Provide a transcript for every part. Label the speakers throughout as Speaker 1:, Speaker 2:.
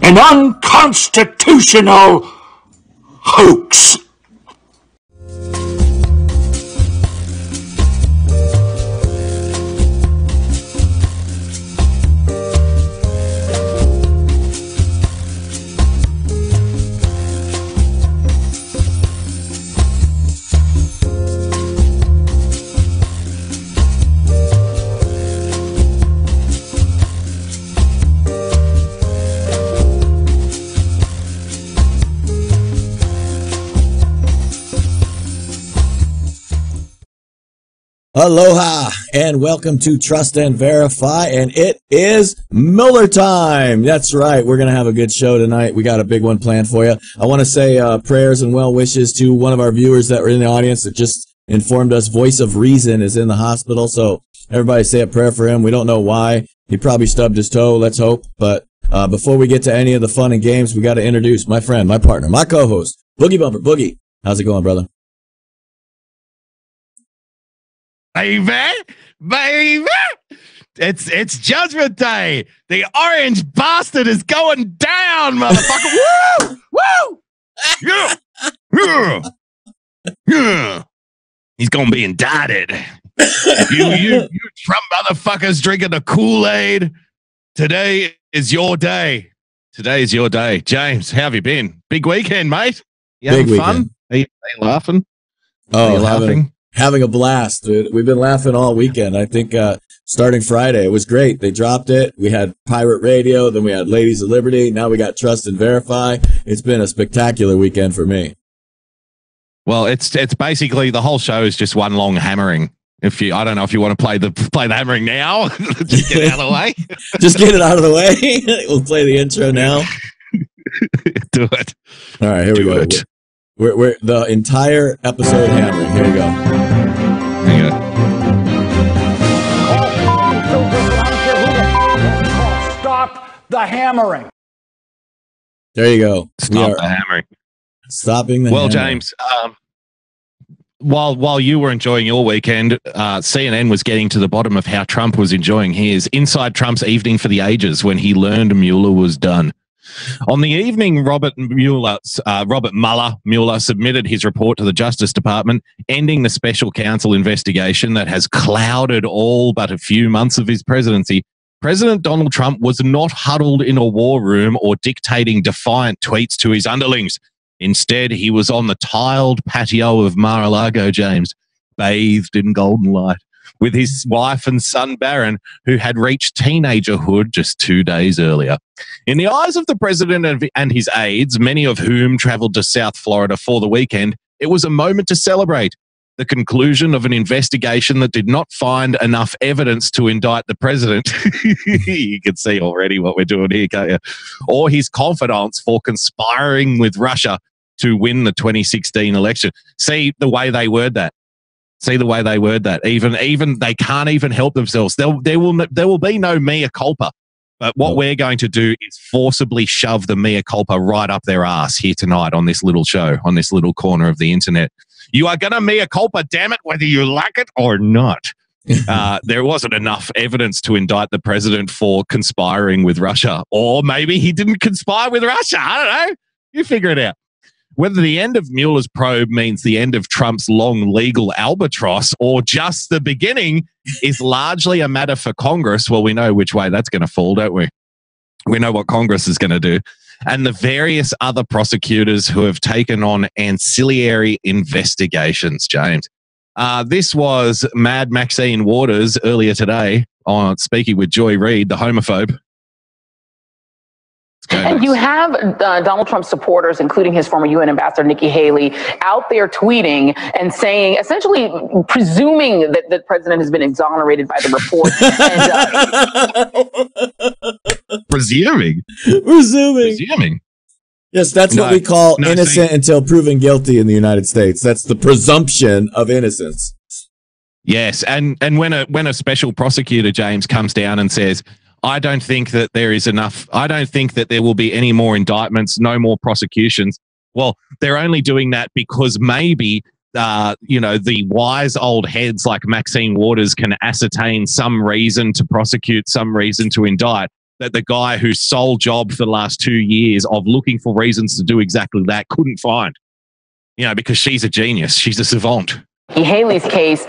Speaker 1: an unconstitutional hoax.
Speaker 2: Aloha and welcome to Trust and Verify, and it is Mueller time. That's right. We're going to have a good show tonight. We got a big one planned for you. I want to say prayers and well wishes to one of our viewers that were in the audience that just informed us Voice of Reason is in the hospital. So everybody say a prayer for him. We don't know why. He probably stubbed his toe. Let's hope. But before we get to any of the fun and games, we got to introduce my friend, my partner, my co-host, Boogie Bumper. Boogie, how's it going, brother?
Speaker 3: Baby, it's Judgment Day. The orange bastard is going down, motherfucker. Woo! Yeah! Yeah! Yeah! He's gonna be indicted. You Trump motherfuckers drinking the Kool-Aid. Today is your day. Today is your day. James, how have you been? Big weekend, mate. You having fun? Are you laughing?
Speaker 2: Oh, are you laughing? Having a blast, dude. We've been laughing all weekend. I think starting Friday, it was great. They dropped it. We had Pirate Radio, then we had Ladies of Liberty. Now we got Trust and Verify. It's been a spectacular weekend for me.
Speaker 3: Well, it's basically the whole show is just one long hammering. I don't know if you want to play the hammering now. Just get it out of the way.
Speaker 2: Just get it out of the way. We'll play the intro now.
Speaker 3: Do it.
Speaker 2: All right, here we go. We're the entire episode hammering. Here we go.
Speaker 1: Stop the hammering.
Speaker 2: There you go.
Speaker 3: Stop the hammering.
Speaker 2: Stopping the hammering.
Speaker 3: Well, James, while you were enjoying your weekend, CNN was getting to the bottom of how Trump was enjoying his. Inside Trump's evening for the ages when he learned Mueller was done. On the evening, Robert Mueller submitted his report to the Justice Department, ending the special counsel investigation that has clouded all but a few months of his presidency. President Donald Trump was not huddled in a war room or dictating defiant tweets to his underlings. Instead, he was on the tiled patio of Mar-a-Lago, James, bathed in golden light, with his wife and son, Barron, who had reached teenagerhood just 2 days earlier. In the eyes of the president and his aides, many of whom traveled to South Florida for the weekend, it was a moment to celebrate the conclusion of an investigation that did not find enough evidence to indict the president. You can see already what we're doing here, can't you? Or his confidants for conspiring with Russia to win the 2016 election. See the way they word that. Even they can't even help themselves. There will be no mea culpa. But what we're going to do is forcibly shove the mea culpa right up their ass here tonight on this little show, on this little corner of the internet. You are going to mea culpa, damn it, whether you like it or not. There wasn't enough evidence to indict the president for conspiring with Russia. Or maybe he didn't conspire with Russia. I don't know. You figure it out. Whether the end of Mueller's probe means the end of Trump's long legal albatross or just the beginning is largely a matter for Congress. Well, we know which way that's going to fall, don't we? We know what Congress is going to do. And the various other prosecutors who have taken on ancillary investigations, James. This was Mad Maxine Waters earlier today on speaking with Joy Reid, the homophobe.
Speaker 4: And you have Donald Trump supporters, including his former UN ambassador, Nikki Haley, out there tweeting and saying, essentially presuming that the president has been exonerated by the report.
Speaker 3: Presuming.
Speaker 2: Yes, that's what we call innocent until proven guilty in the United States. That's the presumption of innocence.
Speaker 3: Yes, and when a special prosecutor, James, comes down and says, I don't think that there is enough. I don't think that there will be any more indictments, no more prosecutions. Well, they're only doing that because maybe, the wise old heads like Maxine Waters can ascertain some reason to prosecute, some reason to indict. that the guy whose sole job for the last 2 years of looking for reasons to do exactly that couldn't find. You know, because she's a genius. She's a savant.
Speaker 4: Haley's case,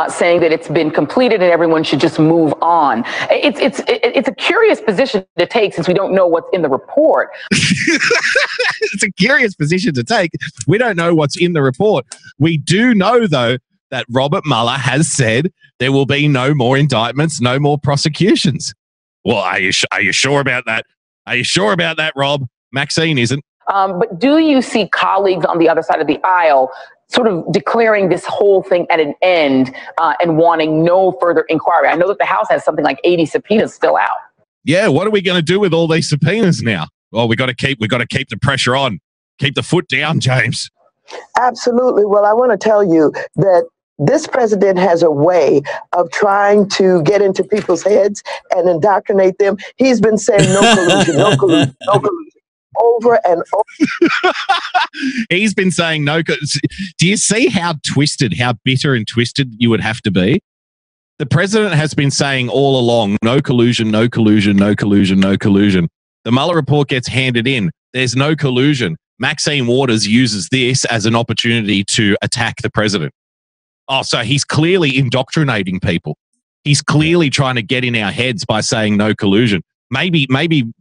Speaker 4: saying that it's been completed and everyone should just move on. It's a curious position to take since we don't know what's in the report.
Speaker 3: It's a curious position to take. We don't know what's in the report. We do know, though, that Robert Mueller has said there will be no more indictments, no more prosecutions. Well, are you sure about that? Are you sure about that, Rob? Maxine isn't.
Speaker 4: But do you see colleagues on the other side of the aisle sort of declaring this whole thing at an end and wanting no further inquiry? I know that the House has something like 80 subpoenas still out.
Speaker 3: Yeah, what are we going to do with all these subpoenas now? Well, we got to keep the pressure on, keep the foot down, James.
Speaker 5: Absolutely. Well, I want to tell you that this president has a way of trying to get into people's heads and indoctrinate them. He's been saying no collusion, no collusion, no collusion, over and over.
Speaker 3: He's been saying no. Do you see how twisted, how bitter and twisted you would have to be? The president has been saying all along, no collusion, no collusion, no collusion, no collusion. The Mueller report gets handed in. There's no collusion. Maxine Waters uses this as an opportunity to attack the president. Oh, so he's clearly indoctrinating people. He's clearly trying to get in our heads by saying no collusion. Maybe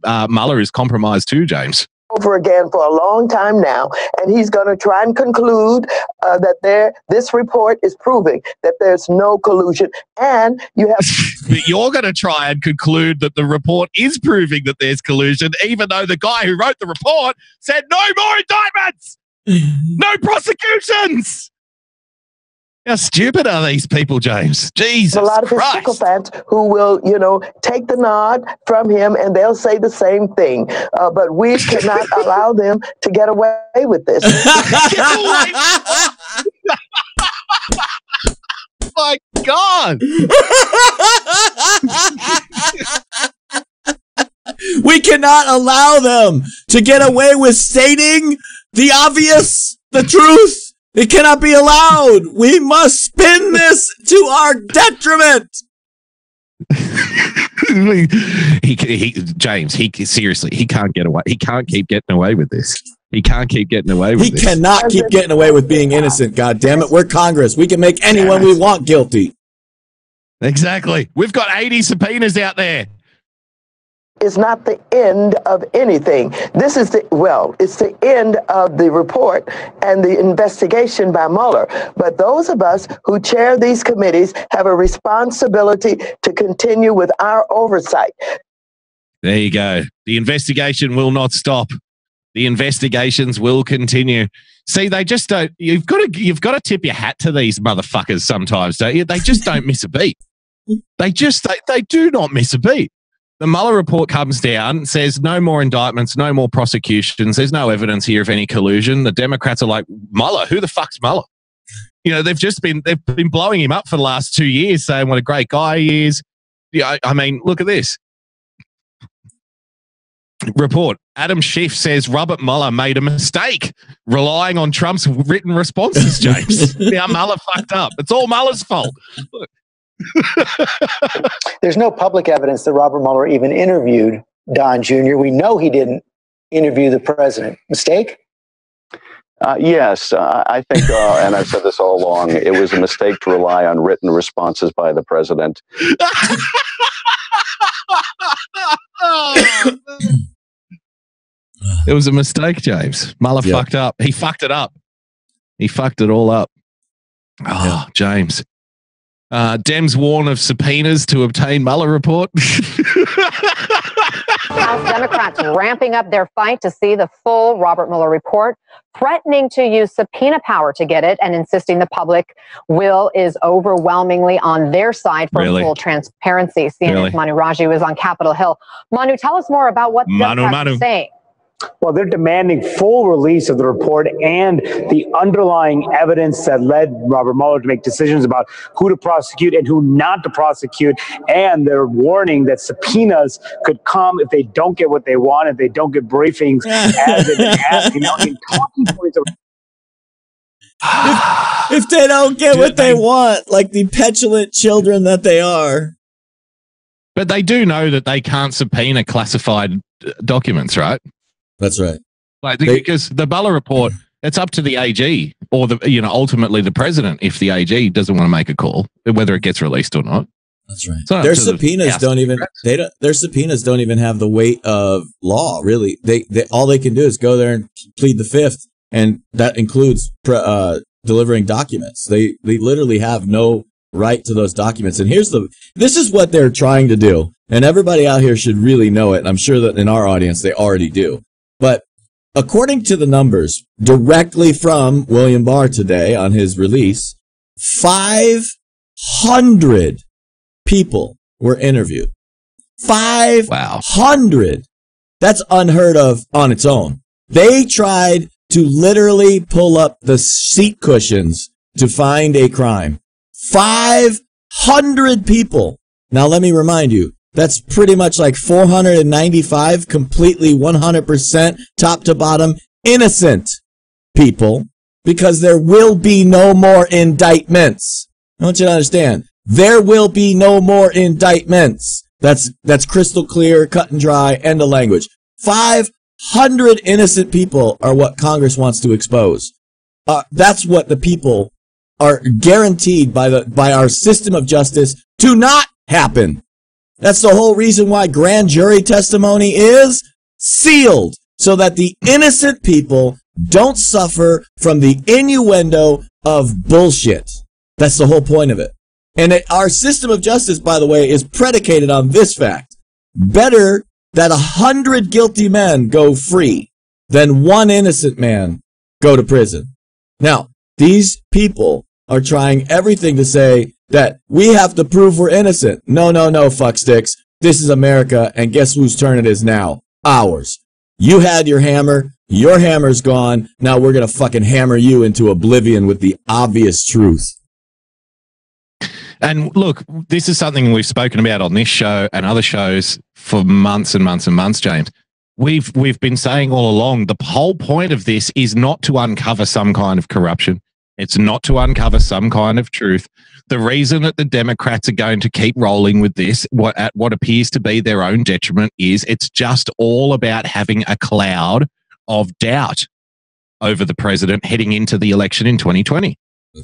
Speaker 3: Mueller is compromised too, James.
Speaker 5: Over again for a long time now, and he's going to try and conclude that this report is proving that there's no collusion, and you have.
Speaker 3: But you're going to try and conclude that the report is proving that there's collusion, even though the guy who wrote the report said no more indictments, no prosecutions. How stupid are these people, James? Jesus
Speaker 5: a lot of his
Speaker 3: Christ.
Speaker 5: sycophants who will, take the nod from him, and they'll say the same thing. But we cannot allow them to get away with this.
Speaker 3: My God.
Speaker 2: We cannot allow them to get away with stating the obvious, the truth. It cannot be allowed. We must spin this to our detriment.
Speaker 3: James, seriously, he can't get away. He can't keep getting away with this. He can't keep getting away with this.
Speaker 2: He cannot keep getting away with being innocent, God damn it. We're Congress. We can make anyone we want guilty.
Speaker 3: Exactly. We've got 80 subpoenas out there.
Speaker 5: Is not the end of anything. This is it's the end of the report and the investigation by Mueller. But those of us who chair these committees have a responsibility to continue with our oversight.
Speaker 3: There you go. The investigation will not stop. The investigations will continue. See, they just don't. You've got to tip your hat to these motherfuckers sometimes, don't you? They just don't miss a beat. They do not miss a beat. The Mueller report comes down, says no more indictments, no more prosecutions. There's no evidence here of any collusion. The Democrats are like, Mueller? Who the fuck's Mueller? They've been blowing him up for the last 2 years, saying what a great guy he is. Yeah, I mean, look at this. Report. Adam Schiff says Robert Mueller made a mistake relying on Trump's written responses, James. Now Mueller fucked up. It's all Mueller's fault. Look.
Speaker 6: There's no public evidence that Robert Mueller even interviewed Don Jr. We know he didn't interview the president. Mistake?
Speaker 7: Yes, I think, and I've said this all along, it was a mistake to rely on written responses by the president.
Speaker 3: It was a mistake, James. Mueller fucked up. He fucked it up. He fucked it all up. Oh, James. Dems warn of subpoenas to obtain Mueller report.
Speaker 8: House Democrats ramping up their fight to see the full Robert Mueller report, threatening to use subpoena power to get it and insisting the public will is overwhelmingly on their side for full transparency. CNN's Manu Raji was on Capitol Hill. Manu, tell us more about what Democrats are saying.
Speaker 9: Well, they're demanding full release of the report and the underlying evidence that led Robert Mueller to make decisions about who to prosecute and who not to prosecute. And they're warning that subpoenas could come if they don't get what they want, if they don't get briefings as they've been asking. Now, in talking points
Speaker 2: if they don't get what they want, like the petulant children that they are.
Speaker 3: But they do know that they can't subpoena classified documents, right?
Speaker 2: That's right.
Speaker 3: Like because the Mueller report, it's up to the AG or ultimately the president if the AG doesn't want to make a call whether it gets released or not.
Speaker 2: That's right. Their subpoenas don't even have the weight of law. Really, they all they can do is go there and plead the fifth, and that includes delivering documents. They literally have no right to those documents. And this is what they're trying to do, and everybody out here should really know it. I'm sure that in our audience they already do, but according to the numbers directly from William Barr today on his release, 500 people were interviewed. 500.
Speaker 3: Wow.
Speaker 2: That's unheard of on its own. They tried to literally pull up the seat cushions to find a crime. 500 people. Now, let me remind you, that's pretty much like 495 completely 100% top to bottom innocent people, because there will be no more indictments. I want you to understand. There will be no more indictments. That's crystal clear, cut and dry, end of language. 500 innocent people are what Congress wants to expose. That's what the people are guaranteed by our system of justice to not happen. That's the whole reason why grand jury testimony is sealed, so that the innocent people don't suffer from the innuendo of bullshit. That's the whole point of it. And our system of justice, by the way, is predicated on this fact. Better that 100 guilty men go free than one innocent man go to prison. Now, these people are trying everything to say that we have to prove we're innocent. No, fucksticks. This is America, and guess whose turn it is now? Ours. You had your hammer's gone. Now we're going to fucking hammer you into oblivion with the obvious truth.
Speaker 3: And look, this is something we've spoken about on this show and other shows for months and months and months, James. We've been saying all along, the whole point of this is not to uncover some kind of corruption. It's not to uncover some kind of truth. The reason that the Democrats are going to keep rolling with this, at what appears to be their own detriment, is it's just all about having a cloud of doubt over the president heading into the election in 2020.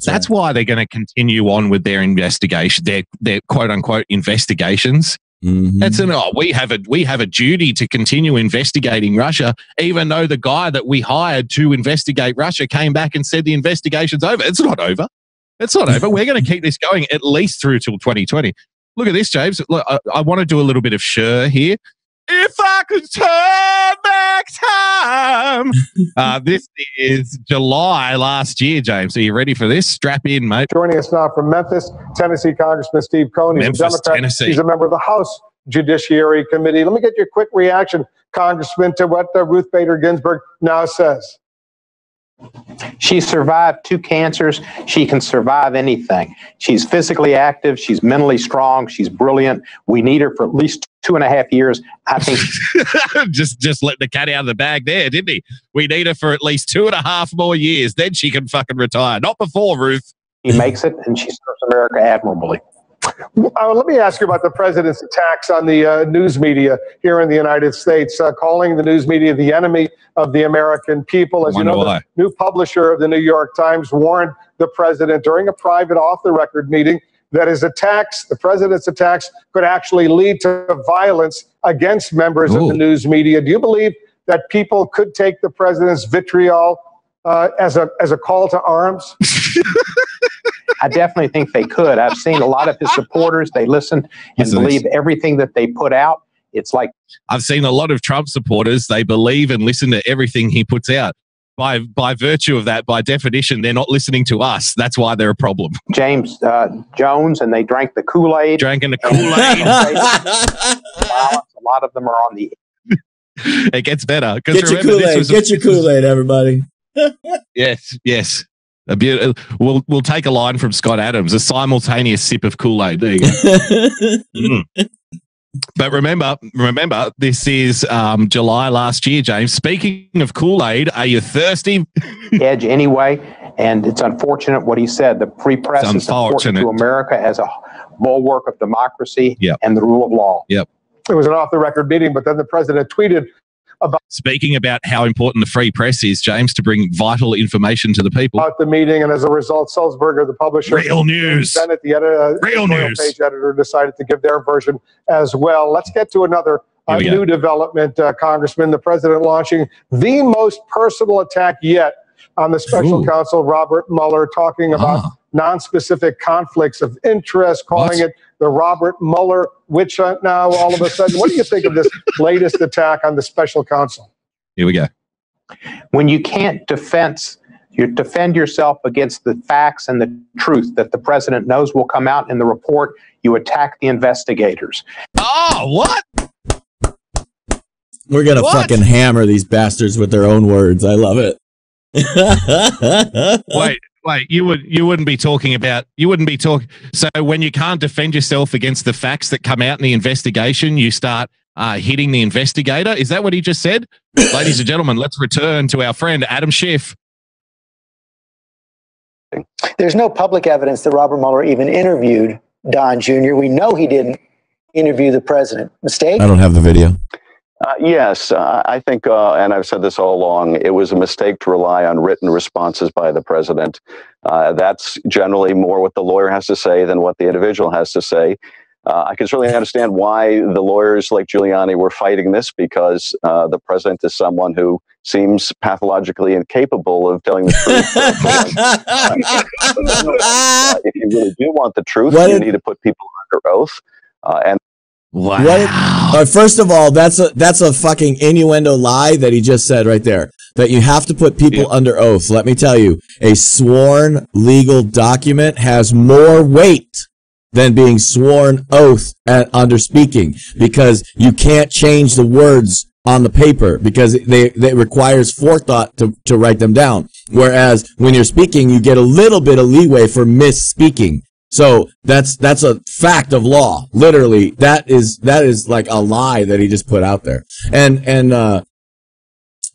Speaker 3: That's why they're going to continue on with their investigation, their quote unquote investigations.
Speaker 2: Mm-hmm.
Speaker 3: That's we have a duty to continue investigating Russia, even though the guy that we hired to investigate Russia came back and said the investigation's over. It's not over. It's not over. We're going to keep this going at least through till 2020. Look at this, James. Look, I want to do a little bit of Cher here. If I could turn back time. This is July last year, James. Are you ready for this? Strap in, mate.
Speaker 10: Joining us now from Memphis, Tennessee Congressman Steve Cohen. He's a Democrat.
Speaker 3: Tennessee.
Speaker 10: He's a member of the House Judiciary Committee. Let me get your quick reaction, Congressman, to what Ruth Bader Ginsburg now says.
Speaker 11: She survived 2 cancers. She can survive anything. She's physically active. She's mentally strong. She's brilliant. We need her for at least 2.5 years. I think
Speaker 3: just let the cat out of the bag there, didn't he? We need her for at least 2.5 more years. Then she can fucking retire. Not before, Ruth.
Speaker 11: She makes it, and she serves America admirably.
Speaker 10: Let me ask you about the president's attacks on the news media here in the United States, calling the news media the enemy of the American people. As you know, the new publisher of the New York Times warned the president during a private off-the-record meeting that his attacks, the president's attacks, could actually lead to violence against members of the news media. Do you believe that people could take the president's vitriol as a call to arms?
Speaker 11: I definitely think they could. I've seen a lot of his supporters. They listen and believe everything that they put out. It's like
Speaker 3: I've seen a lot of Trump supporters. They believe and listen to everything he puts out. By virtue of that, by definition, they're not listening to us. That's why they're a problem.
Speaker 11: James Jones, and they drank the Kool-Aid.
Speaker 3: Drank in the Kool-Aid.
Speaker 11: A lot of them are on the.
Speaker 3: It gets better.
Speaker 2: Get your Kool-Aid. Get your Kool-Aid, everybody.
Speaker 3: Yes. We'll take a line from Scott Adams: a simultaneous sip of Kool-Aid. There you go. But remember, this is July last year, James. Speaking of Kool-Aid, are you thirsty?
Speaker 11: Edge anyway, and it's unfortunate what he said. The free press is important to America as a bulwark of democracy and the rule of law.
Speaker 10: It was an off-the-record meeting, but then the president tweeted about
Speaker 3: speaking about how important the free press is, James, to bring vital information to the people.
Speaker 10: About the meeting, and as a result, Sulzberger, the publisher,
Speaker 3: Real news,
Speaker 10: Senate, the editor,
Speaker 3: Real news
Speaker 10: page editor, decided to give their version as well. Let's get to another new development, Congressman. The president launching the most personal attack yet on the special counsel Robert Mueller, talking about non-specific conflicts of interest, calling it the Robert Mueller witch hunt now all of a sudden. What do you think of this latest attack on the special counsel?
Speaker 3: Here we go.
Speaker 11: When you can't defend yourself against the facts and the truth that the president knows will come out in the report, you attack the investigators.
Speaker 3: Oh, what?
Speaker 2: We're going to fucking hammer these bastards with their own words. I love it.
Speaker 3: Wait, you wouldn't be talking. So when you can't defend yourself against the facts that come out in the investigation, you start hitting the investigator. Is that what he just said? Ladies and gentlemen, let's return to our friend Adam Schiff.
Speaker 6: There's no public evidence that Robert Mueller even interviewed Don Jr. We know he didn't interview the president. Mistake?
Speaker 2: I don't have the video.
Speaker 7: Yes, I think, and I've said this all along, it was a mistake to rely on written responses by the president. That's generally more what the lawyer has to say than what the individual has to say. I can certainly understand why the lawyers like Giuliani were fighting this, because the president is someone who seems pathologically incapable of telling the truth. If you really do want the truth, you need to put people under oath.
Speaker 2: Wow. First of all, that's a fucking innuendo lie that he just said right there. That you have to put people under oath. Let me tell you, a sworn legal document has more weight than being sworn oath under speaking, because you can't change the words on the paper because it requires forethought to write them down. Whereas when you're speaking, you get a little bit of leeway for misspeaking. So that's a fact of law. Literally, that is like a lie that he just put out there. And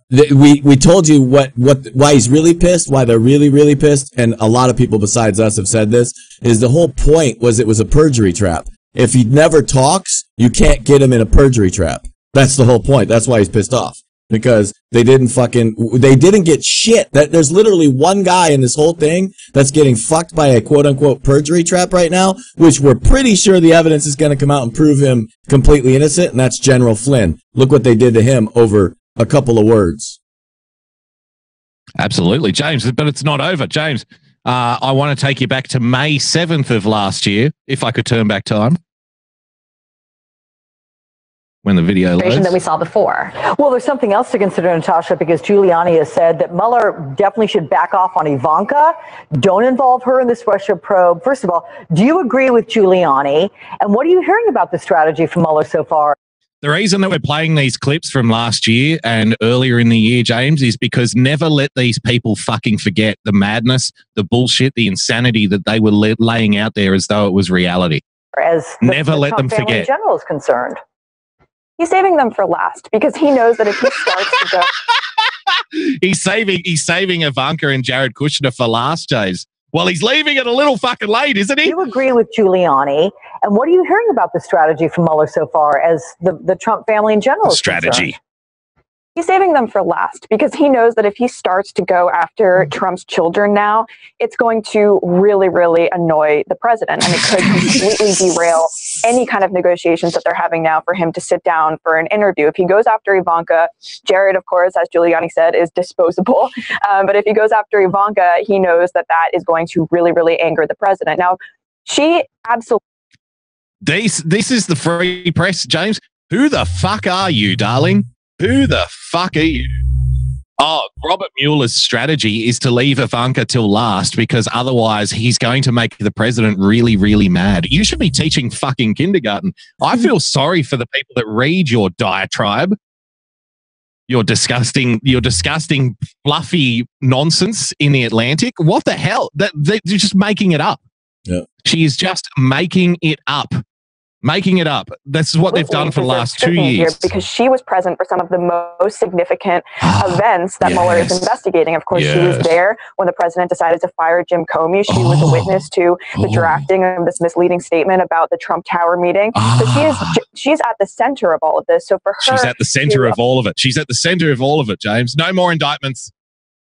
Speaker 2: we told you why he's really pissed, why they're really pissed, and a lot of people besides us have said this, is the whole point was it was a perjury trap. If he never talks, you can't get him in a perjury trap. That's the whole point. That's why he's pissed off. Because they didn't get shit. There's literally one guy in this whole thing that's getting fucked by a quote-unquote perjury trap right now, which we're pretty sure the evidence is going to come out and prove him completely innocent, and that's General Flynn. Look what they did to him over a couple of words.
Speaker 3: Absolutely, James, but it's not over. James, I want to take you back to May 7th of last year, if I could turn back time. When the video loads.
Speaker 12: That we saw before. Well, there's something else to consider, Natasha, because Giuliani has said that Mueller definitely should back off on Ivanka. Don't involve her in this Russia probe. First of all, do you agree with Giuliani? And what are you hearing about the strategy from Mueller so far?
Speaker 3: The reason that we're playing these clips from last year and earlier in the year, James, is because never let these people fucking forget the madness, the bullshit, the insanity that they were laying out there as though it was reality.
Speaker 12: As
Speaker 3: never let them forget.
Speaker 12: In general is concerned.
Speaker 13: He's saving them for last because he knows that if he starts to go,
Speaker 3: he's saving Ivanka and Jared Kushner for last, Jays. Well, he's leaving it a little fucking late, isn't he?
Speaker 12: Do you agree with Giuliani? And what are you hearing about the strategy from Mueller so far as the Trump family in general is
Speaker 3: strategy?
Speaker 12: Concerned?
Speaker 13: he's saving them for last because he knows that if he starts to go after Trump's children now, it's going to really, really annoy the president, and it could completely derail any kind of negotiations that they're having now for him to sit down for an interview. If he goes after Ivanka, Jared, of course, as Giuliani said, is disposable. But if he goes after Ivanka, he knows that that is going to really, really anger the president. Now, she absolutely...
Speaker 3: This is the free press, James. Who the fuck are you, darling? Who the fuck are you? Oh, Robert Mueller's strategy is to leave Ivanka till last because otherwise he's going to make the president really, really mad. You should be teaching fucking kindergarten. I feel sorry for the people that read your diatribe. Your disgusting, fluffy nonsense in the Atlantic. What the hell? They're just making it up.
Speaker 2: Yeah.
Speaker 3: She is just making it up. Making it up. This is what they've done for the last 2 years.
Speaker 13: Because she was present for some of the most significant events that Mueller is investigating. Of course, she was there when the president decided to fire Jim Comey. She was a witness to the drafting of this misleading statement about the Trump Tower meeting. So she's at the center of all of this. So for her,
Speaker 3: she's at the center of all of it. She's at the center of all of it, James. No more indictments.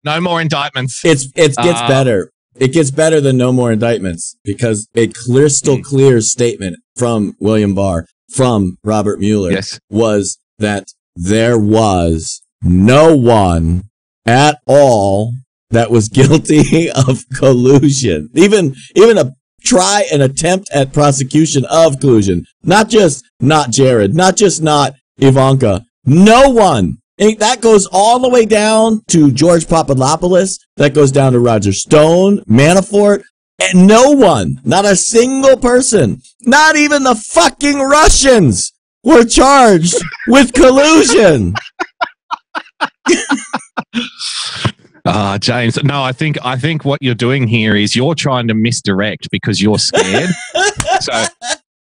Speaker 3: No more indictments.
Speaker 2: It gets better. It gets better than no more indictments, because a crystal clear statement from William Barr, from Robert Mueller, was that there was no one at all that was guilty of collusion. Even an attempt at prosecution of collusion. Not just not Jared, not just not Ivanka. No one. And that goes all the way down to George Papadopoulos. That goes down to Roger Stone, Manafort, and no one, not a single person, not even the fucking Russians, were charged with collusion.
Speaker 3: James, no, I think what you're doing here is you're trying to misdirect because you're scared. So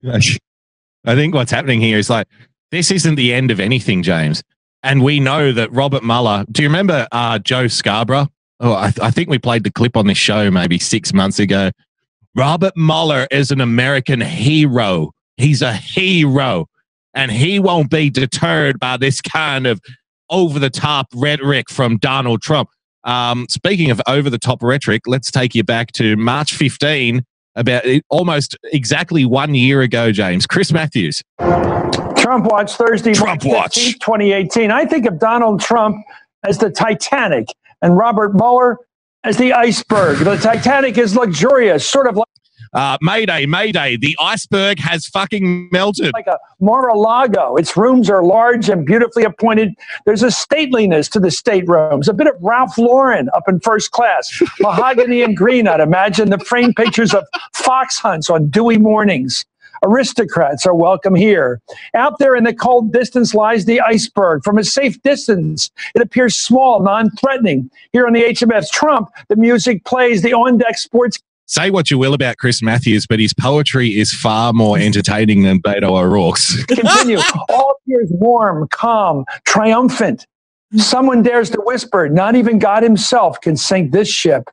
Speaker 3: I think what's happening here is like, this isn't the end of anything, James. And we know that Robert Mueller, do you remember Joe Scarborough? Oh, I think we played the clip on this show maybe 6 months ago. Robert Mueller is an American hero. He's a hero. And he won't be deterred by this kind of over-the-top rhetoric from Donald Trump. Speaking of over-the-top rhetoric, let's take you back to March 15, about almost exactly 1 year ago, James. Chris Matthews.
Speaker 14: Trump Watch, Thursday, March 15th, 2018. I think of Donald Trump as the Titanic and Robert Mueller as the iceberg. The Titanic is luxurious, sort of like...
Speaker 3: Mayday. The iceberg has fucking melted.
Speaker 14: Like a Mar-a-Lago. Its rooms are large and beautifully appointed. There's a stateliness to the staterooms. A bit of Ralph Lauren up in first class. Mahogany and green, I'd imagine. The framed pictures of fox hunts on dewy mornings. Aristocrats are welcome here. Out there in the cold distance lies the iceberg. From a safe distance, it appears small, non-threatening. Here on the HMS Trump, the music plays, the on-deck sports.
Speaker 3: Say what you will about Chris Matthews, but his poetry is far more entertaining than Beto O'Rourke's.
Speaker 14: Continue. All appears warm, calm, triumphant. Someone dares to whisper, not even God himself can sink this ship.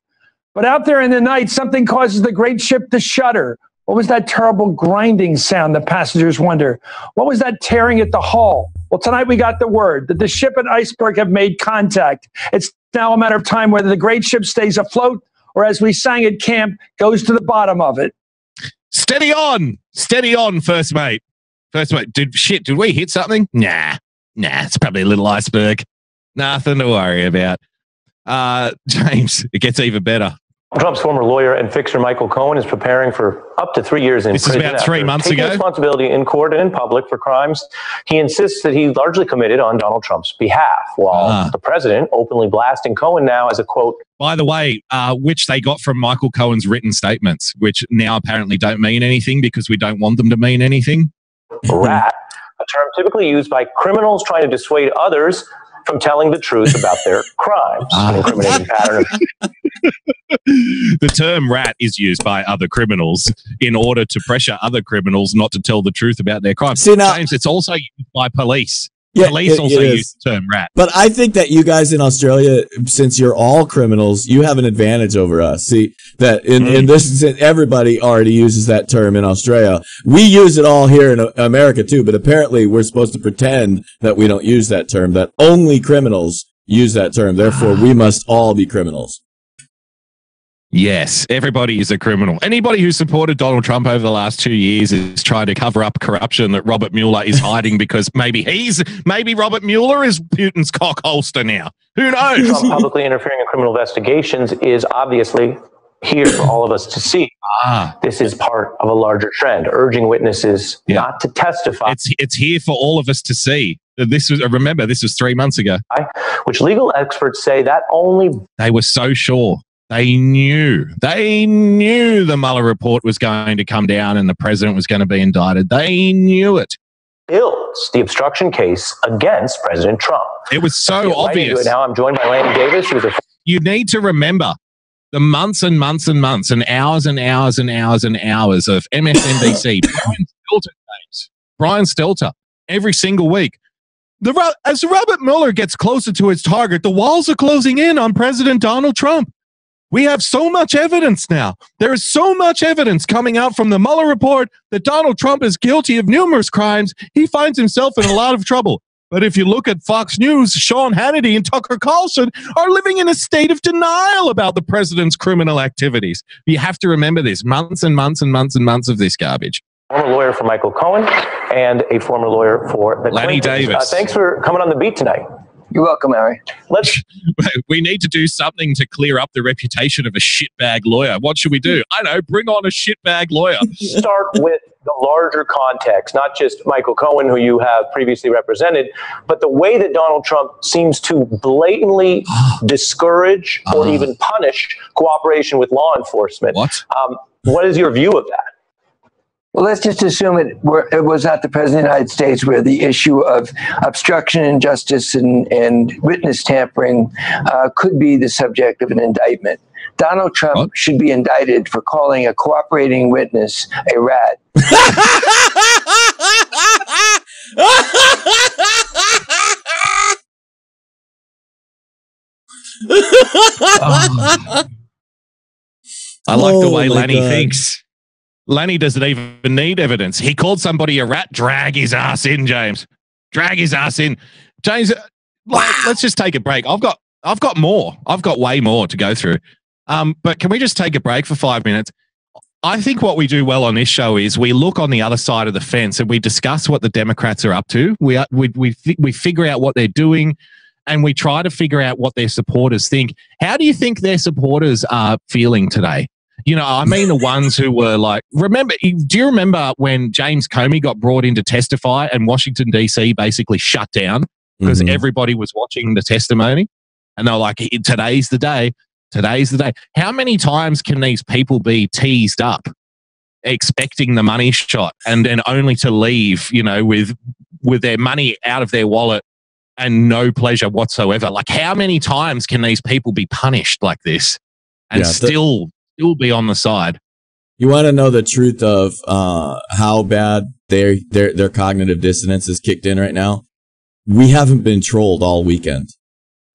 Speaker 14: But out there in the night, something causes the great ship to shudder. What was that terrible grinding sound, the passengers wonder? What was that tearing at the hull? Well, tonight we got the word that the ship and iceberg have made contact. It's now a matter of time whether the great ship stays afloat or, as we sang at camp, goes to the bottom of it.
Speaker 3: Steady on, first mate. Did we hit something? Nah, it's probably a little iceberg. Nothing to worry about. James, it gets even better.
Speaker 15: Trump's former lawyer and fixer Michael Cohen is preparing for up to 3 years in prison.
Speaker 3: This is about 3 months ago.
Speaker 15: Responsibility in court and in public for crimes he insists that he largely committed on Donald Trump's behalf, while the president openly blasting Cohen now as a quote.
Speaker 3: By the way, which they got from Michael Cohen's written statements, which now apparently don't mean anything because we don't want them to mean anything.
Speaker 15: Rat, a term typically used by criminals trying to dissuade others from telling the truth about their crimes. An incriminating pattern of...
Speaker 3: The term rat is used by other criminals in order to pressure other criminals not to tell the truth about their crimes.
Speaker 2: See, now,
Speaker 3: James, it's also used by police. Yeah, police also use the term rat.
Speaker 2: But I think that you guys in Australia, since you're all criminals, you have an advantage over us. See, that in this, everybody already uses that term in Australia. We use it all here in America too, but apparently we're supposed to pretend that we don't use that term, that only criminals use that term. Therefore, we must all be criminals.
Speaker 3: Yes, everybody is a criminal. Anybody who supported Donald Trump over the last 2 years is trying to cover up corruption that Robert Mueller is hiding because maybe Robert Mueller is Putin's cock holster now. Who knows?
Speaker 15: Trump publicly interfering in criminal investigations is obviously here for all of us to see. This is part of a larger trend, urging witnesses not to testify.
Speaker 3: It's here for all of us to see. Remember, this was 3 months ago.
Speaker 15: Which legal experts say that only...
Speaker 3: They were so sure. They knew the Mueller report was going to come down and the president was going to be indicted. They knew it.
Speaker 15: Builds the obstruction case against President Trump.
Speaker 3: It was so obvious.
Speaker 15: Now I'm joined by Lanny Davis, who's a...
Speaker 3: You need to remember the months and months and months and hours and hours and hours and hours of MSNBC Stelter, James. Brian Stelter, every single week. As Robert Mueller gets closer to its target, the walls are closing in on President Donald Trump. We have so much evidence now. There is so much evidence coming out from the Mueller report that Donald Trump is guilty of numerous crimes. He finds himself in a lot of trouble. But if you look at Fox News, Sean Hannity and Tucker Carlson are living in a state of denial about the president's criminal activities. You have to remember this. Months and months and months and months of this garbage.
Speaker 15: Former lawyer for Michael Cohen and a former lawyer for the
Speaker 3: Lanny
Speaker 15: Clintons.
Speaker 3: Davis.
Speaker 15: Thanks for coming on the beat tonight.
Speaker 5: You're welcome, Harry.
Speaker 3: We need to do something to clear up the reputation of a shitbag lawyer. What should we do? I know, bring on a shitbag lawyer.
Speaker 15: Start with the larger context, not just Michael Cohen, who you have previously represented, but the way that Donald Trump seems to blatantly discourage or even punish cooperation with law enforcement. What is your view of that?
Speaker 5: Well, let's just assume it was not the President of the United States where the issue of obstruction and justice and witness tampering could be the subject of an indictment. Donald Trump should be indicted for calling a cooperating witness a rat.
Speaker 3: I like the way Lanny thinks. Lanny doesn't even need evidence. He called somebody a rat. Drag his ass in, James. Drag his ass in. James, let's just take a break. I've got more. I've got way more to go through. But can we just take a break for 5 minutes? I think what we do well on this show is we look on the other side of the fence and we discuss what the Democrats are up to. We figure out what they're doing, and we try to figure out what their supporters think. How do you think their supporters are feeling today? You know, I mean, the ones who were like, do you remember when James Comey got brought in to testify and Washington, D.C. basically shut down because everybody was watching the testimony? And they were like, today's the day. Today's the day. How many times can these people be teased up expecting the money shot and then only to leave, you know, with their money out of their wallet and no pleasure whatsoever? Like, how many times can these people be punished like this and still be on the side?
Speaker 2: You want to know the truth of how bad their cognitive dissonance is kicked in right now? We haven't been trolled all weekend.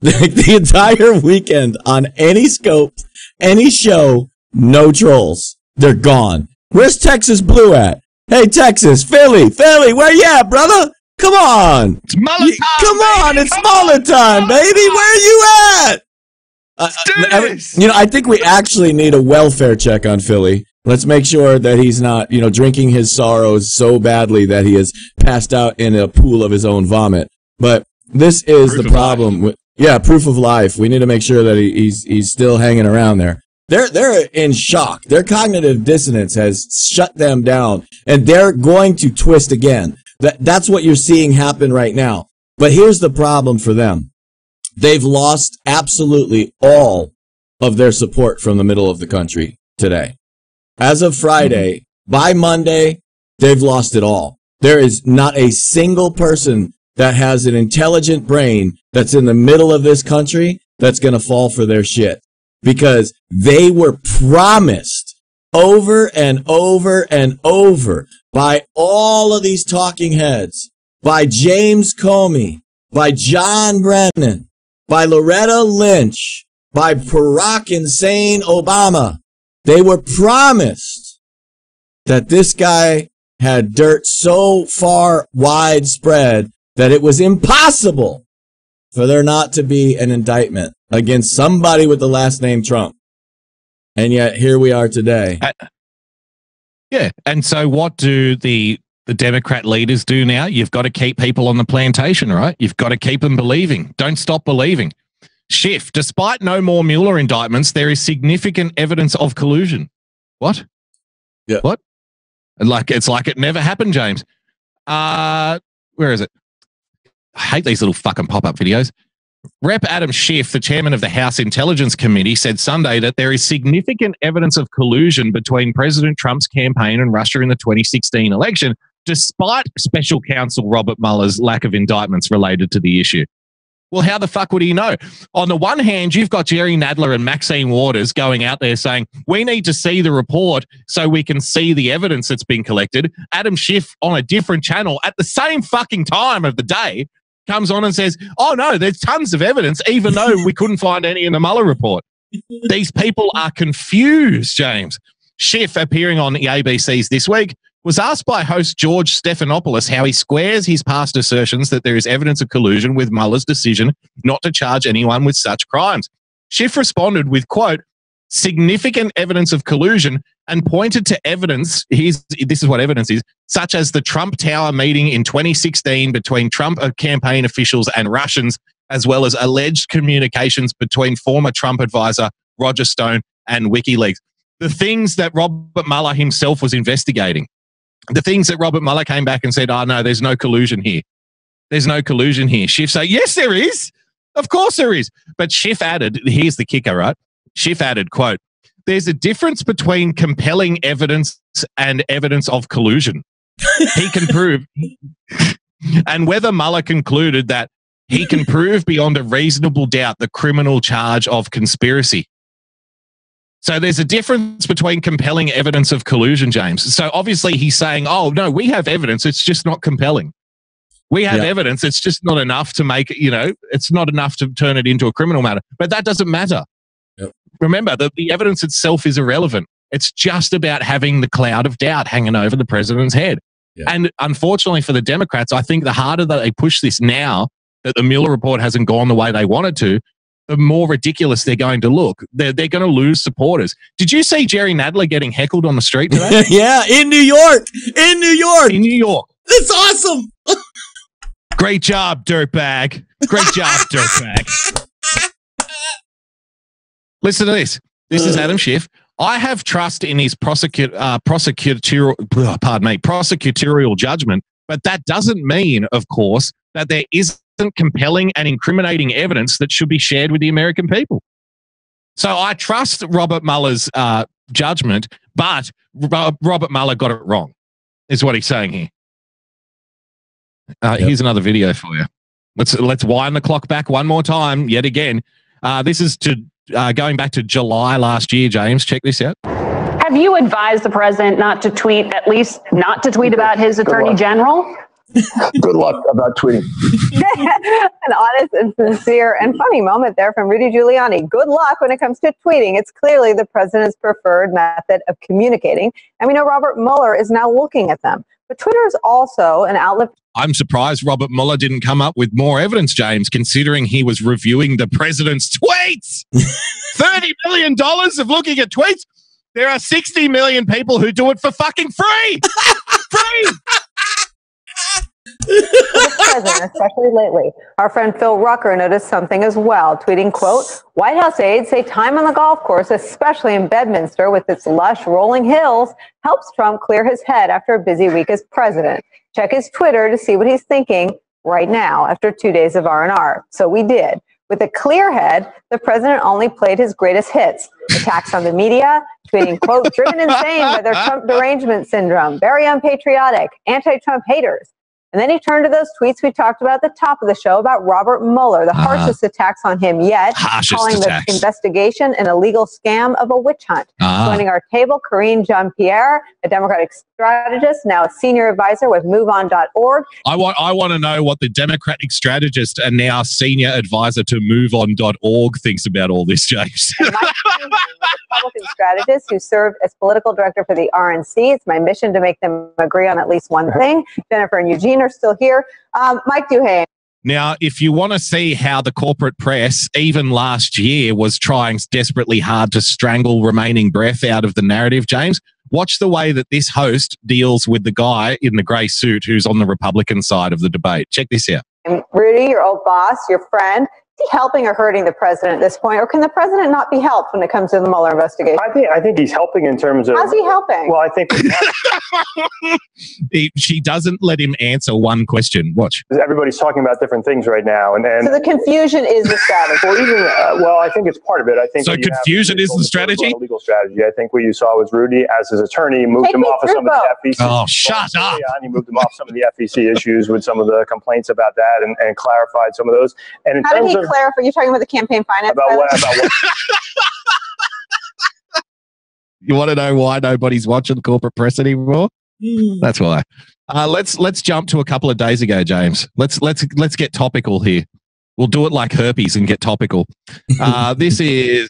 Speaker 2: The entire weekend on any scope, any show, no trolls. They're gone. Where's Texas Blue at? Hey, Texas, Philly, where you at, brother? Come on.
Speaker 3: It's Mueller time,
Speaker 2: come on, it's Mueller time, baby. Where you at? I think we actually need a welfare check on Philly. Let's make sure that he's not, drinking his sorrows so badly that he has passed out in a pool of his own vomit. But this is the problem. Proof of life. We need to make sure that he's still hanging around there. They're in shock. Their cognitive dissonance has shut them down, and they're going to twist again. That's what you're seeing happen right now. But here's the problem for them. They've lost absolutely all of their support from the middle of the country today. As of Friday, by Monday, they've lost it all. There is not a single person that has an intelligent brain that's in the middle of this country that's going to fall for their shit, because they were promised over and over and over by all of these talking heads, by James Comey, by John Brennan, by Loretta Lynch, by Barack Insane Obama. They were promised that this guy had dirt so far widespread that it was impossible for there not to be an indictment against somebody with the last name Trump. And yet here we are today.
Speaker 3: And so what do the Democrat leaders do now? You've got to keep people on the plantation, right? You've got to keep them believing. Don't stop believing. Schiff, despite no more Mueller indictments, there is significant evidence of collusion. What?
Speaker 2: Yeah.
Speaker 3: What? It's like it never happened, James. Where is it? I hate these little fucking pop-up videos. Rep. Adam Schiff, the chairman of the House Intelligence Committee, said Sunday that there is significant evidence of collusion between President Trump's campaign and Russia in the 2016 election, despite special counsel Robert Mueller's lack of indictments related to the issue. Well, how the fuck would he know? On the one hand, you've got Jerry Nadler and Maxine Waters going out there saying, we need to see the report so we can see the evidence that's been collected. Adam Schiff on a different channel at the same fucking time of the day comes on and says, oh no, there's tons of evidence, even though we couldn't find any in the Mueller report. These people are confused, James. Schiff, appearing on the ABC's This Week, was asked by host George Stephanopoulos how he squares his past assertions that there is evidence of collusion with Mueller's decision not to charge anyone with such crimes. Schiff responded with, quote, significant evidence of collusion, and pointed to evidence, this is what evidence is, such as the Trump Tower meeting in 2016 between Trump campaign officials and Russians, as well as alleged communications between former Trump advisor Roger Stone and WikiLeaks. The things that Robert Mueller himself was investigating. The things that Robert Mueller came back and said, oh, no, there's no collusion here. There's no collusion here. Schiff said, yes, there is. Of course there is. But Schiff added, here's the kicker, right? Schiff added, quote, there's a difference between compelling evidence and evidence of collusion. He can prove, and whether Mueller concluded that he can prove beyond a reasonable doubt the criminal charge of conspiracy. So there's a difference between compelling evidence of collusion, James. So obviously he's saying, oh, no, we have evidence. It's just not compelling. We have evidence. It's just not enough to make, it's not enough to turn it into a criminal matter. But that doesn't matter. Yep. Remember, the evidence itself is irrelevant. It's just about having the cloud of doubt hanging over the president's head. Yep. And unfortunately for the Democrats, I think the harder that they push this now that the Mueller report hasn't gone the way they wanted to, the more ridiculous they're going to look. They're going to lose supporters. Did you see Jerry Nadler getting heckled on the street today?
Speaker 2: Yeah, in New York. In New York.
Speaker 3: In New York.
Speaker 2: It's awesome.
Speaker 3: Great job, dirtbag. Great job, dirtbag. Listen to this. This is Adam Schiff. I have trust in his prosecutorial judgment, but that doesn't mean, of course, that there isn't compelling and incriminating evidence that should be shared with the American people. So I trust Robert Mueller's judgment, but Robert Mueller got it wrong, is what he's saying here. Here's another video for you. Let's wind the clock back one more time, yet again. This is going back to July last year, James. Check this out.
Speaker 16: Have you advised the president not to tweet, at least not to tweet about his attorney general?
Speaker 17: Good luck about tweeting.
Speaker 8: An honest and sincere and funny moment there from Rudy Giuliani. Good luck when it comes to tweeting. It's clearly the president's preferred method of communicating. And we know Robert Mueller is now looking at them. But Twitter is also an outlet.
Speaker 3: I'm surprised Robert Mueller didn't come up with more evidence, James, considering he was reviewing the president's tweets. $30 million of looking at tweets. There are 60 million people who do it for fucking free. Free.
Speaker 8: The president, especially lately. Our friend Phil Rucker noticed something as well, tweeting, quote, White House aides say time on the golf course, especially in Bedminster with its lush rolling hills, helps Trump clear his head after a busy week as president. Check his Twitter to see what he's thinking right now after 2 days of R&R. So we did. With a clear head, the president only played his greatest hits. Attacks on the media, tweeting, quote, driven insane by their Trump derangement syndrome, very unpatriotic, anti-Trump haters. And then he turned to those tweets we talked about at the top of the show about Robert Mueller, the harshest attacks on him yet, calling the investigation an illegal scam of a witch hunt. Joining our table, Karine Jean-Pierre, a Democratic strategist, now a senior advisor with MoveOn.org.
Speaker 3: I want to know what the Democratic strategist and now senior advisor to MoveOn.org thinks about all this, James.
Speaker 8: Republican strategist who served as political director for the RNC. It's my mission to make them agree on at least one thing. Jennifer and Eugene are still here. Mike Duhane.
Speaker 3: Now, if you want to see how the corporate press, even last year, was trying desperately hard to strangle remaining breath out of the narrative, James, watch the way that this host deals with the guy in the grey suit who's on the Republican side of the debate. Check this out.
Speaker 8: And Rudy, your old boss, your friend, he helping or hurting the president at this point, or can the president not be helped when it comes to the Mueller investigation?
Speaker 15: I think he's helping in terms of.
Speaker 8: How's he helping?
Speaker 15: Well, I think
Speaker 3: she doesn't let him answer one question. Watch.
Speaker 15: Everybody's talking about different things right now, and
Speaker 8: so the confusion is the strategy.
Speaker 15: Well, well, I think it's part of it. I think
Speaker 3: so. Confusion is the strategy.
Speaker 15: Legal strategy. I think what you saw was Rudy, as his attorney, moved him off of some of the FEC.
Speaker 3: Oh, shut up!
Speaker 15: He moved him off some of the FEC issues with some of the complaints about that, and clarified some of those. And in
Speaker 8: how
Speaker 15: terms
Speaker 8: did he clarify? You're talking about the campaign finance.
Speaker 15: About what?
Speaker 3: You want to know why nobody's watching corporate press anymore? That's why. Let's jump to a couple of days ago, James. Let's get topical here. We'll do it like herpes and get topical. This is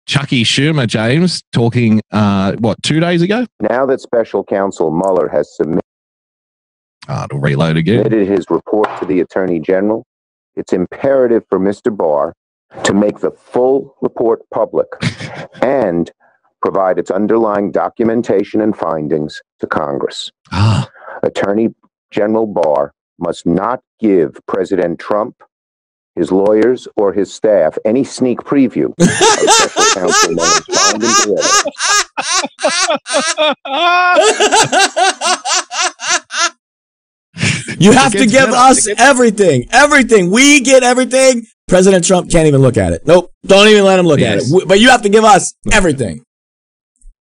Speaker 3: Chucky Schumer, James, talking 2 days ago?
Speaker 18: Now that special counsel Mueller has submitted
Speaker 3: to reload again.
Speaker 18: His report to the Attorney General, it's imperative for Mr. Barr to make the full report public and provide its underlying documentation and findings to Congress. Attorney General Barr must not give President Trump, his lawyers, or his staff any sneak preview of special counsel Mueller's findings or evidence.
Speaker 2: You have to give us everything. Everything. We get everything. President Trump can't even look at it. Nope. Don't even let him look at it. But you have to give us everything.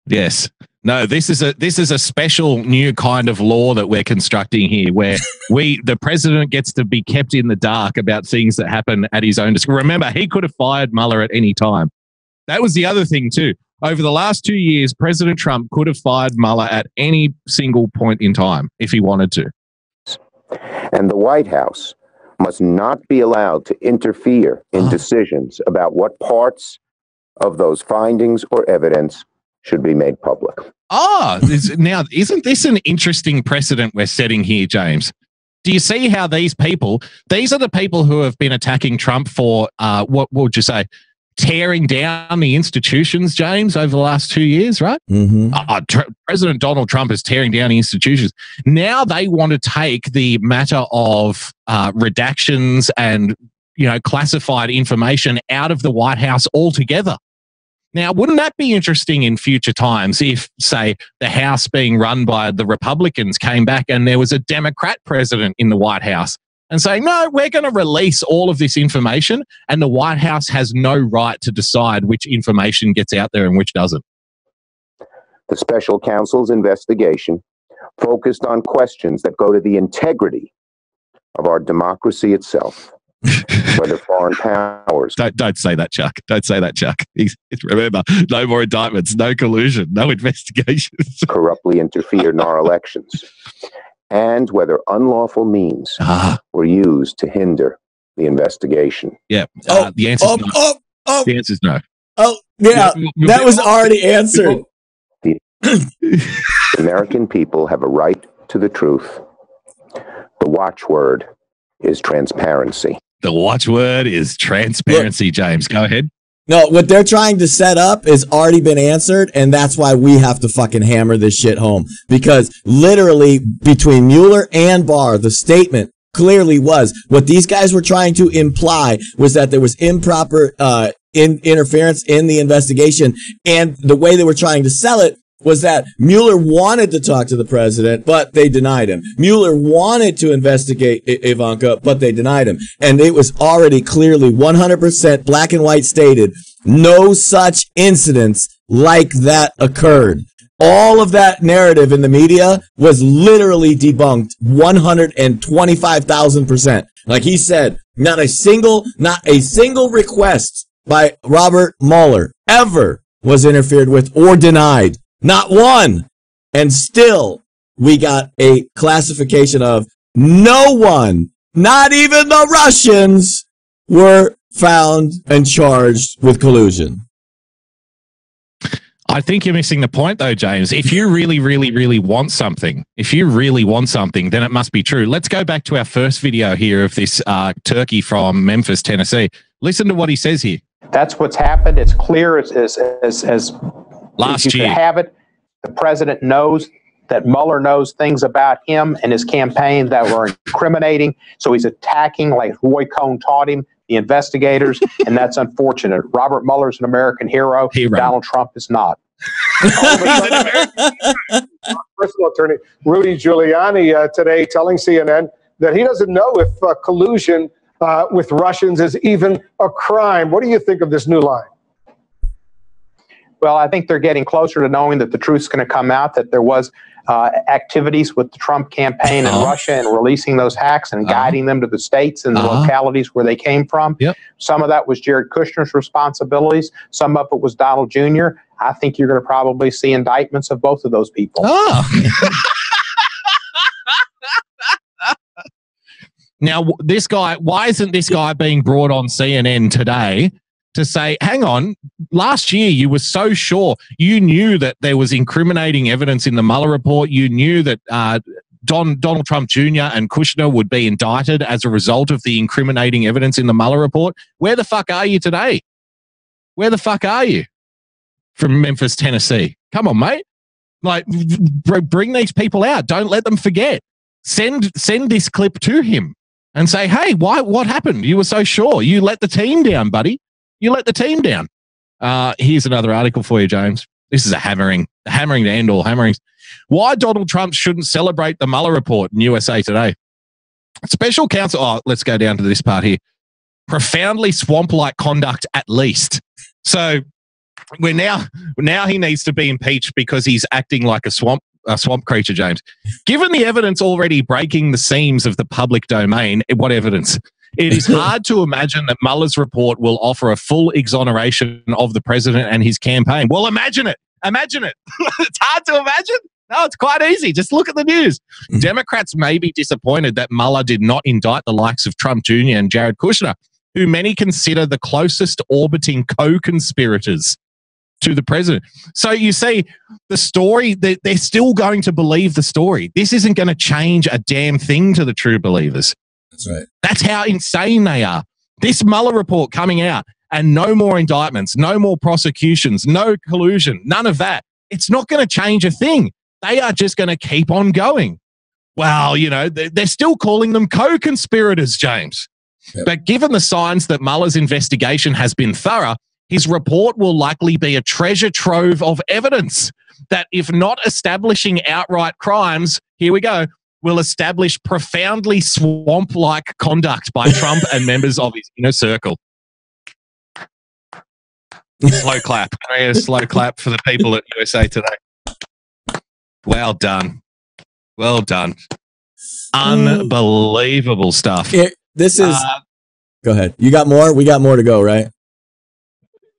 Speaker 3: Yes. No, this is a special new kind of law that we're constructing here, where the president gets to be kept in the dark about things that happen at his own discretion. Remember, he could have fired Mueller at any time. That was the other thing too. Over the last 2 years, President Trump could have fired Mueller at any single point in time if he wanted to.
Speaker 18: And the White House must not be allowed to interfere in decisions about what parts of those findings or evidence should be made public.
Speaker 3: Now, isn't this an interesting precedent we're setting here, James? Do you see how these are the people who have been attacking Trump for, what would you say, tearing down the institutions, James, over the last 2 years, right?
Speaker 2: Mm-hmm.
Speaker 3: President Donald Trump is tearing down the institutions. Now they want to take the matter of redactions and, classified information out of the White House altogether. Now, wouldn't that be interesting in future times if, say, the House being run by the Republicans came back and there was a Democrat president in the White House and saying, no, we're going to release all of this information, and the White House has no right to decide which information gets out there and which doesn't?
Speaker 18: The special counsel's investigation focused on questions that go to the integrity of our democracy itself. Whether foreign powers...
Speaker 3: Don't say that, Chuck. Don't say that, Chuck. Remember, no more indictments, no collusion, no investigations.
Speaker 18: ...corruptly interfered in our elections. And whether unlawful means were used to hinder the investigation.
Speaker 3: Yeah. The answer is no. The answer is no.
Speaker 2: Oh, yeah. That was already answered.
Speaker 18: The American people have a right to the truth. The watchword is transparency.
Speaker 3: The watchword is transparency, James. Go ahead.
Speaker 2: No, what they're trying to set up has already been answered, and that's why we have to fucking hammer this shit home. Because literally, between Mueller and Barr, the statement clearly was what these guys were trying to imply was that there was improper interference in the investigation, and the way they were trying to sell it was that Mueller wanted to talk to the president, but they denied him. Mueller wanted to investigate Ivanka, but they denied him. And it was already clearly 100% black and white stated, no such incidents like that occurred. All of that narrative in the media was literally debunked 125,000%. Like he said, not a single request by Robert Mueller ever was interfered with or denied. Not one. And still, we got a classification of no one, not even the Russians, were found and charged with collusion.
Speaker 3: I think you're missing the point, though, James. If you really, really, really want something, then it must be true. Let's go back to our first video here of this turkey from Memphis, Tennessee. Listen to what he says here.
Speaker 11: That's what's happened. It's clear as
Speaker 3: last year.
Speaker 11: Have it. The president knows that Mueller knows things about him and his campaign that were incriminating. So he's attacking, like Roy Cohn taught him, the investigators, and that's unfortunate. Robert Mueller's an American hero. Donald Trump is not.
Speaker 10: Personal attorney Rudy Giuliani today telling CNN that he doesn't know if collusion with Russians is even a crime. What do you think of this new line?
Speaker 11: Well, I think they're getting closer to knowing that the truth's going to come out, that there was activities with the Trump campaign in Russia and releasing those hacks and guiding them to the states and the localities where they came from. Some of that was Jared Kushner's responsibilities. Some of it was Donald Jr. I think you're going to probably see indictments of both of those people.
Speaker 3: Now, this guy, why isn't this guy being brought on CNN today to say, hang on, last year you were so sure, you knew that there was incriminating evidence in the Mueller report. You knew that Donald Trump Jr. and Kushner would be indicted as a result of the incriminating evidence in the Mueller report. Where the fuck are you today? Where the fuck are you? From Memphis, Tennessee. Come on, mate. Like, bring these people out. Don't let them forget. Send this clip to him and say, hey, what happened? You were so sure. You let the team down, buddy. You let the team down. Here's another article for you, James. This is a hammering to end all hammerings. Why Donald Trump shouldn't celebrate the Mueller report in USA Today. Special counsel, let's go down to this part here. Profoundly swamp-like conduct at least. So we're now he needs to be impeached because he's acting like a swamp creature, James. Given the evidence already breaking the seams of the public domain, what evidence? It is hard to imagine that Mueller's report will offer a full exoneration of the president and his campaign. Well, imagine it. Imagine it. It's hard to imagine. No, it's quite easy. Just look at the news. Democrats may be disappointed that Mueller did not indict the likes of Trump Jr. and Jared Kushner, who many consider the closest orbiting co-conspirators to the president. So you see, the story, they're still going to believe the story. This isn't going to change a damn thing to the true believers.
Speaker 2: That's right.
Speaker 3: That's how insane they are. This Mueller report coming out and no more indictments, no more prosecutions, no collusion, none of that. It's not going to change a thing. They are just going to keep on going. Well, you know, they're still calling them co-conspirators, James. Yep. But given the signs that Mueller's investigation has been thorough, his report will likely be a treasure trove of evidence that, if not establishing outright crimes, here we go, will establish profoundly swamp-like conduct by Trump and members of his inner circle. Slow clap. Can I get a slow clap for the people at USA Today? Well done. Well done. Unbelievable stuff.
Speaker 2: This is... go ahead. You got more? We got more to go, right?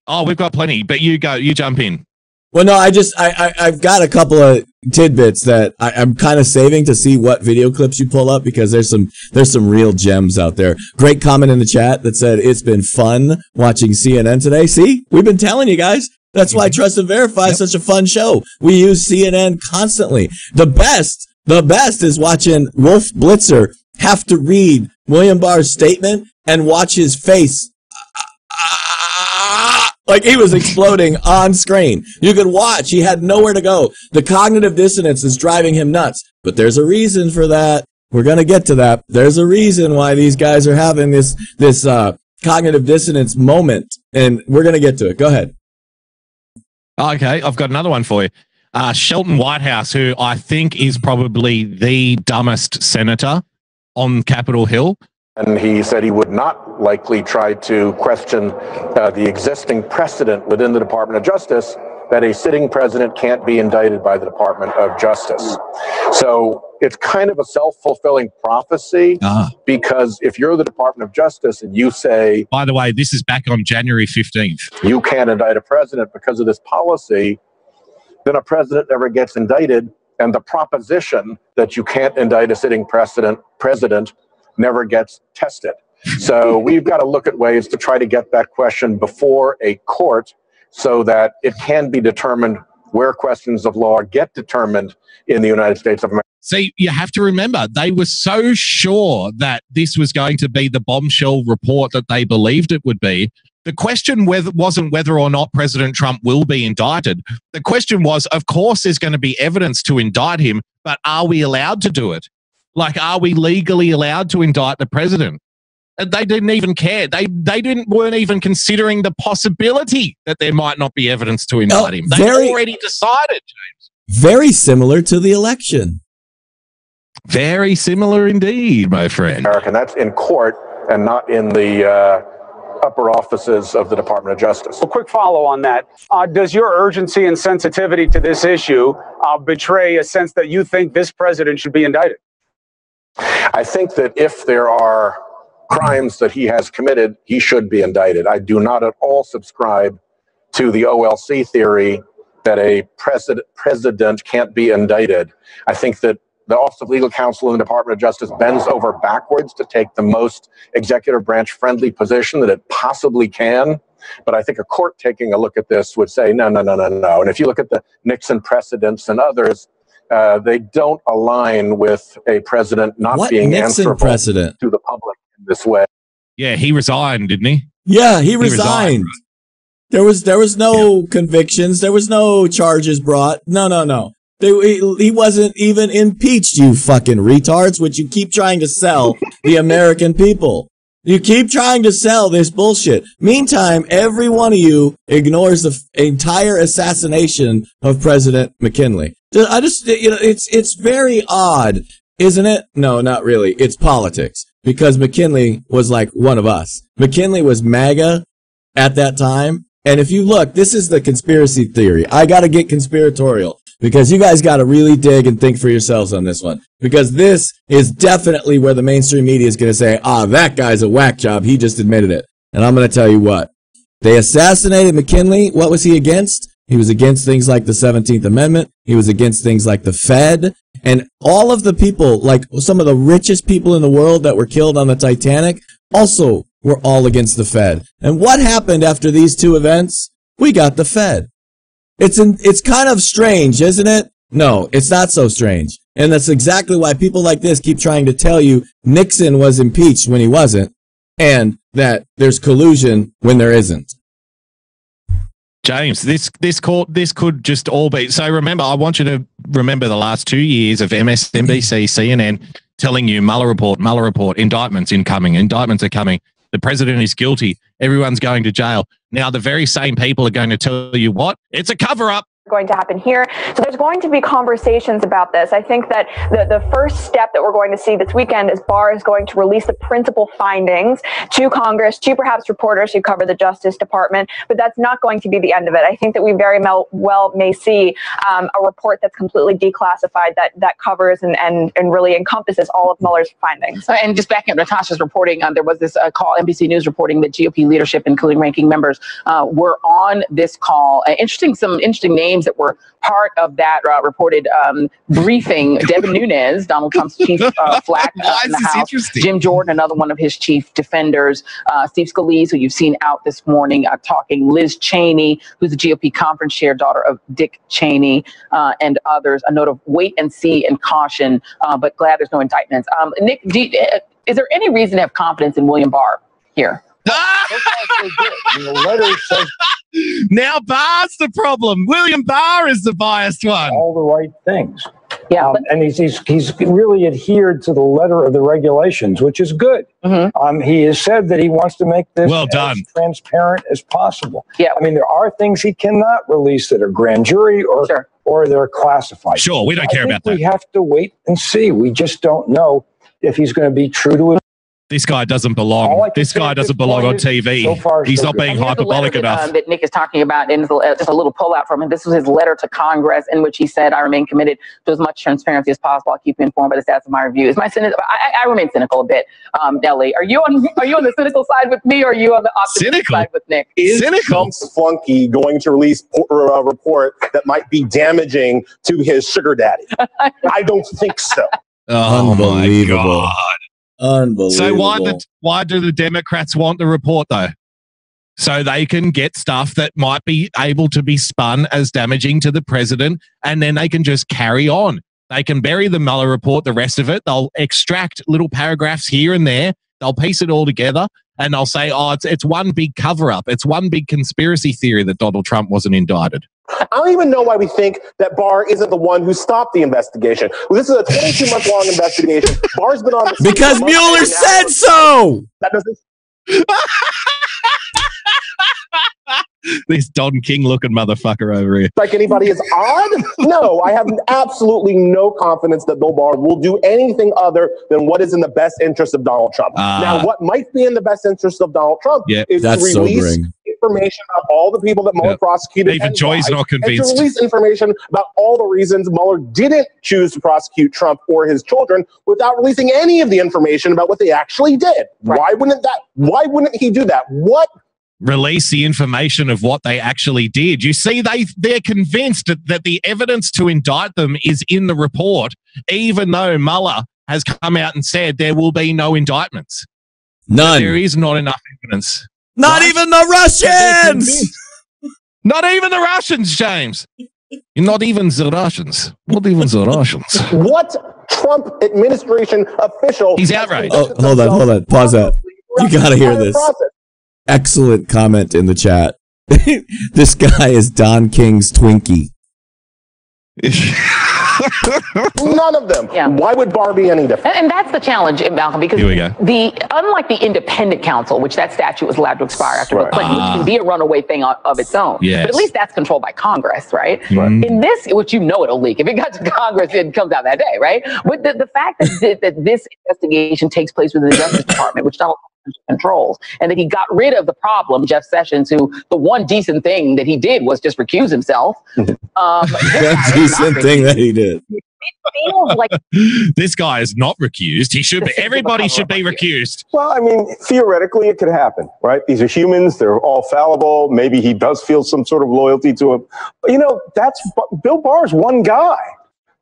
Speaker 3: Oh, we've got plenty, but you go. You jump in.
Speaker 2: Well, no, I've got a couple of tidbits that I'm kind of saving to see what video clips you pull up, because there's some real gems out there. Great comment in the chat that said it's been fun watching CNN today. See, we've been telling you guys. That's why Trust and Verify is such a fun show. We use CNN constantly. The best is watching Wolf Blitzer have to read William Barr's statement and watch his face. Like he was exploding on screen. You could watch. He had nowhere to go. The cognitive dissonance is driving him nuts. But there's a reason for that. We're going to get to that. There's a reason why these guys are having this cognitive dissonance moment. And we're going to get to it. Go ahead.
Speaker 3: Okay, I've got another one for you. Shelton Whitehouse, who I think is probably the dumbest senator on Capitol Hill.
Speaker 19: And he said he would not likely try to question the existing precedent within the Department of Justice that a sitting president can't be indicted by the Department of Justice. So it's kind of a self-fulfilling prophecy, because if you're the Department of Justice and you say...
Speaker 3: By the way, this is back on January 15th.
Speaker 19: You can't indict a president because of this policy, then a president never gets indicted, and the proposition that you can't indict a sitting president never gets tested. So we've got to look at ways to try to get that question before a court so that it can be determined where questions of law get determined in the United States of America.
Speaker 3: See, you have to remember, they were so sure that this was going to be the bombshell report that they believed it would be. The question wasn't whether or not President Trump will be indicted. The question was, of course, there's going to be evidence to indict him, but are we allowed to do it? Like, are we legally allowed to indict the president? They didn't even care. They weren't even considering the possibility that there might not be evidence to indict him. They already decided, James.
Speaker 2: Very similar to the election.
Speaker 3: Very similar indeed, my friend.
Speaker 19: American, that's in court and not in the upper offices of the Department of Justice.
Speaker 20: A quick follow on that. Does your urgency and sensitivity to this issue betray a sense that you think this president should be indicted?
Speaker 19: I think that if there are crimes that he has committed, he should be indicted. I do not at all subscribe to the OLC theory that a president can't be indicted. I think that the Office of Legal Counsel in the Department of Justice bends over backwards to take the most executive branch friendly position that it possibly can. But I think a court taking a look at this would say, no. And if you look at the Nixon precedents and others, they don't align with a president not being answerable to the public in this way.
Speaker 3: Yeah, he resigned, didn't he?
Speaker 2: Yeah, he resigned. Right? There was no convictions. There was no charges brought. No. He wasn't even impeached, you fucking retards, which you keep trying to sell the American people. You keep trying to sell this bullshit. Meantime, every one of you ignores the entire assassination of President McKinley. It's very odd, isn't it? No, not really. It's politics. Because McKinley was like one of us. McKinley was MAGA at that time. And if you look, this is the conspiracy theory. I got to get conspiratorial because you guys got to really dig and think for yourselves on this one. Because this is definitely where the mainstream media is going to say, that guy's a whack job. He just admitted it. And I'm going to tell you what. They assassinated McKinley. What was he against? He was against things like the 17th Amendment. He was against things like the Fed. And all of the people, like some of the richest people in the world that were killed on the Titanic, also were all against the Fed. And what happened after these two events? We got the Fed. It's kind of strange, isn't it? No, it's not so strange. And that's exactly why people like this keep trying to tell you Nixon was impeached when he wasn't, and that there's collusion when there isn't.
Speaker 3: James, this could just all be. So remember, I want you to remember the last 2 years of MSNBC, CNN telling you Mueller report, indictments incoming, indictments are coming. The president is guilty. Everyone's going to jail. Now the very same people are going to tell you what? It's a cover-up.
Speaker 13: Going to happen here. So there's going to be conversations about this. I think that the first step that we're going to see this weekend is Barr is going to release the principal findings to Congress, to perhaps reporters who cover the Justice Department, but that's not going to be the end of it. I think that we very well may see a report that's completely declassified that covers and really encompasses all of Mueller's findings.
Speaker 4: And just backing up Natasha's reporting, there was this call, NBC News reporting that GOP leadership, including ranking members, were on this call. Some interesting names that were part of that reported briefing. Devin Nunes, Donald Trump's chief flack in the House. Jim Jordan, another one of his chief defenders. Steve Scalise, who you've seen out this morning talking. Liz Cheney, who's the GOP conference chair, daughter of Dick Cheney, and others. A note of wait and see and caution, but glad there's no indictments. Nick, is there any reason to have confidence in William Barr here?
Speaker 17: The letter says
Speaker 3: now Barr's the problem. William Barr is the biased one.
Speaker 14: All the right things.
Speaker 13: Yeah,
Speaker 14: and he's really adhered to the letter of the regulations, which is good.
Speaker 13: Mm-hmm.
Speaker 14: He has said that he wants to make this
Speaker 3: as
Speaker 14: transparent as possible.
Speaker 13: Yeah,
Speaker 14: I mean, there are things he cannot release that are grand jury or they're classified.
Speaker 3: Sure, we don't care about that.
Speaker 14: We have to wait and see. We just don't know if he's going to be true to it.
Speaker 3: This guy doesn't belong. This guy doesn't belong on TV. He's not being hyperbolic enough.
Speaker 4: That Nick is talking about, and just a little pullout from him. This was his letter to Congress, in which he said, "I remain committed to as much transparency as possible. I'll keep you informed by the status of my review." I remain cynical a bit. Nelly, are you on the cynical side with me, or are you on the optimistic side with Nick?
Speaker 17: Is Trump's flunky going to release a report that might be damaging to his sugar daddy? I don't think so.
Speaker 3: Oh my God.
Speaker 2: Unbelievable.
Speaker 3: So why do the Democrats want the report, though? So they can get stuff that might be able to be spun as damaging to the president, and then they can just carry on. They can bury the Mueller report, the rest of it. They'll extract little paragraphs here and there. They'll piece it all together, and they'll say, oh, it's one big cover-up. It's one big conspiracy theory that Donald Trump wasn't indicted.
Speaker 17: I don't even know why we think that Barr isn't the one who stopped the investigation. Well, this is a 22-month-long investigation. Barr's been on the
Speaker 2: because Mueller said so.
Speaker 17: That doesn't.
Speaker 3: This Don King looking motherfucker over here.
Speaker 17: Like anybody is odd? No, I have absolutely no confidence that Bill Barr will do anything other than what is in the best interest of Donald Trump. Now, what might be in the best interest of Donald Trump is to release information about all the people that Mueller prosecuted.
Speaker 3: Even Joy's not convinced.
Speaker 17: And to release information about all the reasons Mueller didn't choose to prosecute Trump or his children without releasing any of the information about what they actually did. Right. Why wouldn't he do that? What?
Speaker 3: Release the information of what they actually did. You see, they're convinced that the evidence to indict them is in the report, even though Mueller has come out and said there will be no indictments.
Speaker 2: None.
Speaker 3: There is not enough evidence.
Speaker 2: Not even the Russians!
Speaker 3: Not even the Russians, James. Not even the Russians. Not even the Russians.
Speaker 17: What Trump administration official?
Speaker 3: He's outraged.
Speaker 2: Oh, hold on. Pause that. You gotta hear this. Excellent comment in the chat. This guy is Don King's Twinkie.
Speaker 17: None of them. Yeah. Why would Barr be any different?
Speaker 4: And that's the challenge, Malcolm, because unlike the independent counsel, which that statute was allowed to expire after Bill Clinton, which can be a runaway thing of its own.
Speaker 3: Yes.
Speaker 4: But at least that's controlled by Congress, right? In this, which it'll leak. If it got to Congress, it comes out that day, right? But the fact that this investigation takes place within the Justice Department, which Donald controls, and that he got rid of the problem, Jeff Sessions, who the one decent thing that he did was just recuse himself.
Speaker 2: Decent thing that he did.
Speaker 4: It feels like
Speaker 3: this guy is not recused. He should be. Everybody should be recused.
Speaker 17: Well, I mean, theoretically, it could happen, right? These are humans. They're all fallible. Maybe he does feel some sort of loyalty to him. But, Bill Barr's one guy.